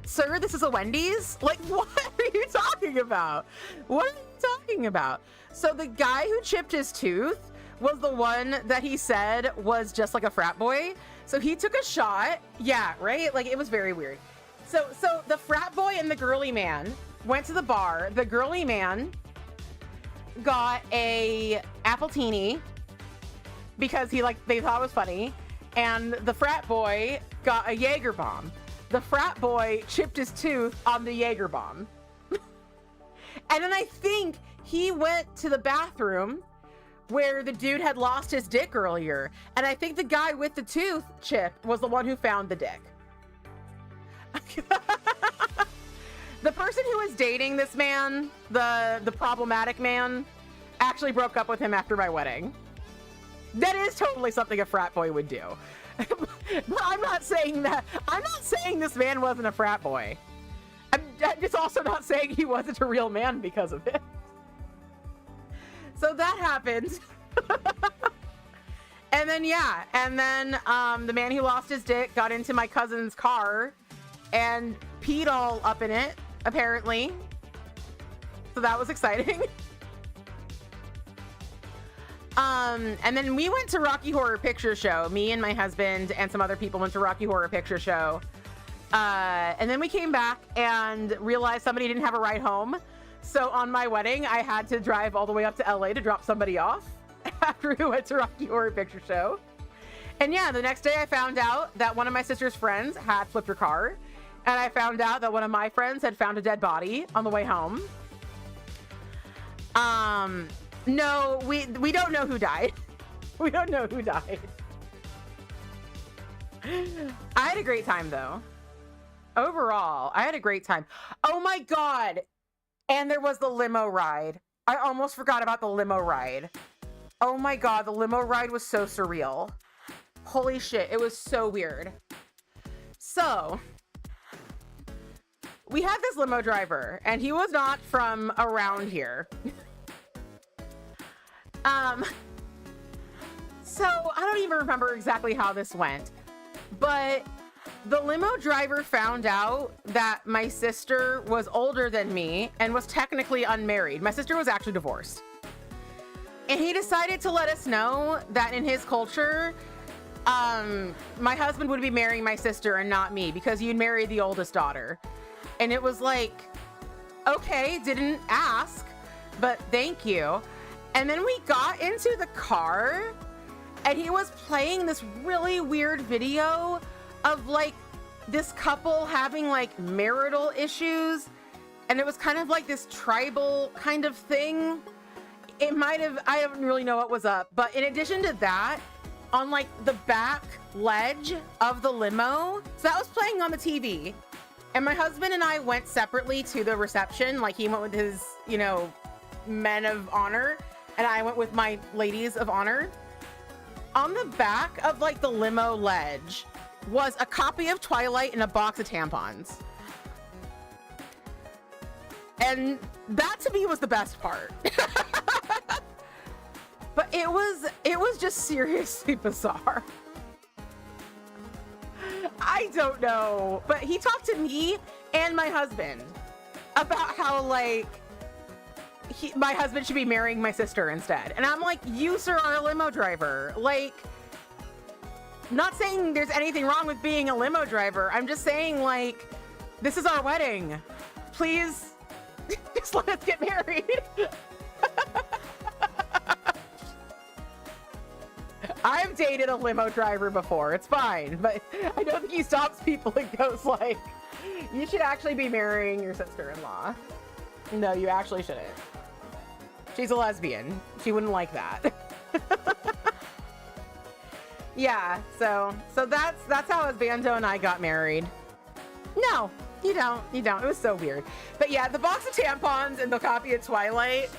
Sir, this is a Wendy's? Like, what are you talking about? What are you talking about? So the guy who chipped his tooth was the one that he said was just like a frat boy. So he took a shot. Yeah, right? Like, it was very weird. So the frat boy and the girly man went to the bar. The girly man got a Appletini because they thought it was funny. And the frat boy got a Jaeger bomb. The frat boy chipped his tooth on the Jaeger bomb. And then I think he went to the bathroom where the dude had lost his dick earlier. And I think the guy with the tooth chip was the one who found the dick. The person who was dating this man, the problematic man, actually broke up with him after my wedding. That is totally something a frat boy would do. But I'm not saying that. I'm not saying this man wasn't a frat boy. I'm just also not saying he wasn't a real man because of it. So that happened. And then, yeah. And then the man who lost his dick got into my cousin's car and peed all up in it, apparently. So that was exciting. And then we went to Rocky Horror Picture Show. Me and my husband and some other people went to Rocky Horror Picture Show. And then we came back and realized somebody didn't have a ride home. So on my wedding, I had to drive all the way up to LA to drop somebody off. after we went to Rocky Horror Picture Show. And yeah, the next day I found out that one of my sister's friends had flipped her car. And I found out that one of my friends had found a dead body on the way home. No, we don't know who died. We don't know who died. I had a great time though. Overall, I had a great time. Oh my God. And there was the limo ride. I almost forgot about the limo ride. Oh my God, the limo ride was so surreal. Holy shit, it was so weird. So, we had this limo driver, and he was not from around here. So I don't even remember exactly how this went, but the limo driver found out that my sister was older than me and was technically unmarried. My sister was actually divorced. And he decided to let us know that in his culture, my husband would be marrying my sister and not me because you'd marry the oldest daughter. And it was like, okay, didn't ask, but thank you. And then we got into the car and he was playing this really weird video of like this couple having like marital issues. And it was kind of like this tribal kind of thing. It might have, I don't really know what was up. But in addition to that, on like the back ledge of the limo, so that was playing on the TV. And my husband and I went separately to the reception. Like he went with his, you know, men of honor, and I went with my ladies of honor. On the back of like the limo ledge was a copy of Twilight and a box of tampons. And that to me was the best part. But it was just seriously bizarre. I don't know, but he talked to me and my husband about how like my husband should be marrying my sister instead. And I'm like, you sir are a limo driver. Like, not saying there's anything wrong with being a limo driver. I'm just saying like, this is our wedding. Please just let us get married. I've dated a limo driver before. It's fine, but I don't think he stops people and goes like, you should actually be marrying your sister-in-law. No, you actually shouldn't. She's a lesbian. She wouldn't like that. Yeah, so that's how Osbando and I got married. No, you don't. It was so weird. But yeah, the box of tampons and the copy of Twilight,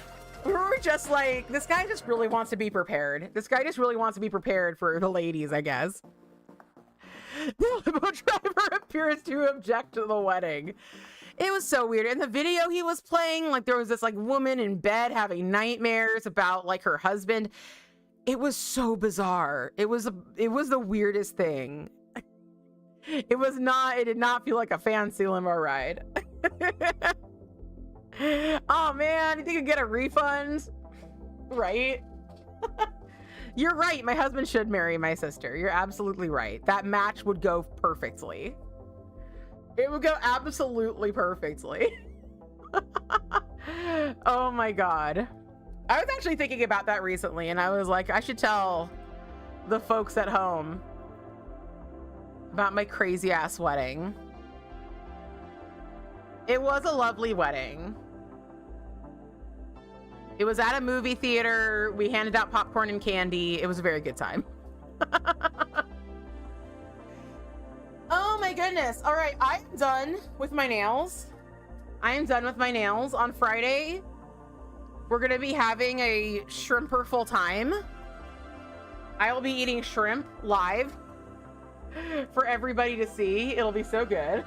we were just like, this guy just really wants to be prepared. This guy just really wants to be prepared for the ladies, I guess. The limo driver appears to object to the wedding. It was so weird. In the video he was playing, like there was this like woman in bed having nightmares about like her husband. It was so bizarre. It was the weirdest thing. It did not feel like a fancy limo ride. Oh man, you think you'd get a refund? Right? You're right. My husband should marry my sister. You're absolutely right. That match would go perfectly. It would go absolutely perfectly. Oh my God. I was actually thinking about that recently and I was like, I should tell the folks at home about my crazy ass wedding. It was a lovely wedding. It was at a movie theater. We handed out popcorn and candy. It was a very good time. Oh my goodness. All right, I'm done with my nails. On Friday, we're gonna be having a shrimper full time. I will be eating shrimp live for everybody to see. It'll be so good.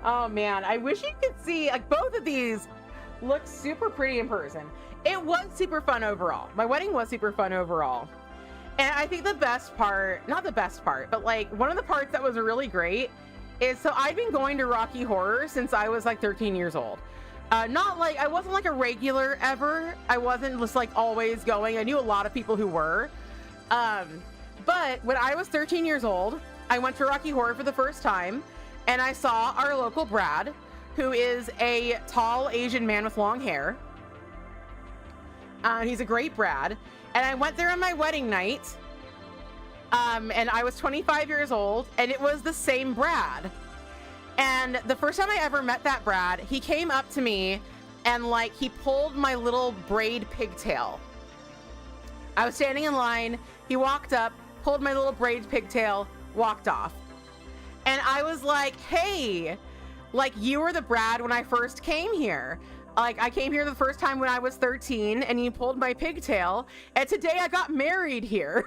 Oh man, I wish you could see, like, both of these look super pretty in person. It was super fun overall. My wedding was super fun overall. And I think the best part, not the best part, but like one of the parts that was really great is, so I've been going to Rocky Horror since I was like 13 years old. Not like, I wasn't like a regular ever. I wasn't just like always going. I knew a lot of people who were. But when I was 13 years old, I went to Rocky Horror for the first time and I saw our local Brad, who is a tall Asian man with long hair. He's a great Brad. And I went there on my wedding night. And I was 25 years old, and it was the same Brad. And the first time I ever met that Brad, he came up to me and like he pulled my little braid pigtail. I was standing in line. He walked up, pulled my little braid pigtail, walked off. And I was like, hey, like you were the Brad when I first came here. Like I came here the first time when I was 13 and you pulled my pigtail. And today I got married here.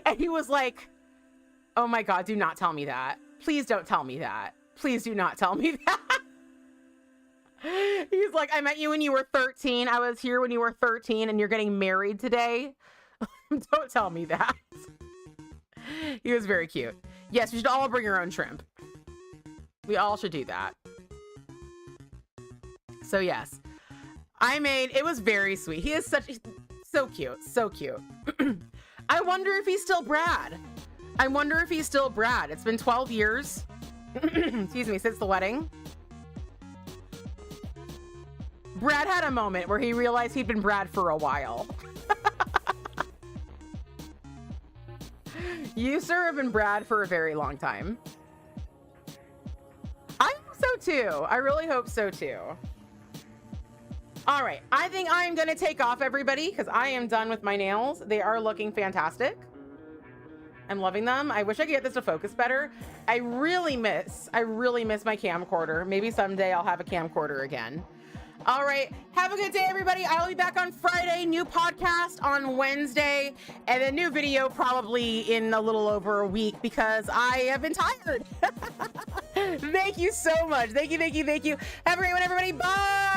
And he was like, oh my God, do not tell me that. Please don't tell me that. Please do not tell me that. He's like, I met you when you were 13. I was here when you were 13 and you're getting married today. Don't tell me that. He was very cute. Yes, we should all bring our own shrimp. We all should do that. So yes, it was very sweet. He is so cute, so cute. I wonder if he's still Brad. I wonder if he's still Brad. It's been 12 years, excuse me, since the wedding. Brad had a moment where he realized he'd been Brad for a while. You, sir, have been Brad for a very long time. I hope so too. I really hope so too. All right, I think I'm gonna take off, everybody, because I am done with my nails. They are looking fantastic. I'm loving them. I wish I could get this to focus better. I really miss my camcorder. Maybe someday I'll have a camcorder again. All right, have a good day, everybody. I'll be back on Friday, new podcast on Wednesday, and a new video probably in a little over a week because I have been tired. Thank you so much. Thank you. Have a great one, everybody. Bye.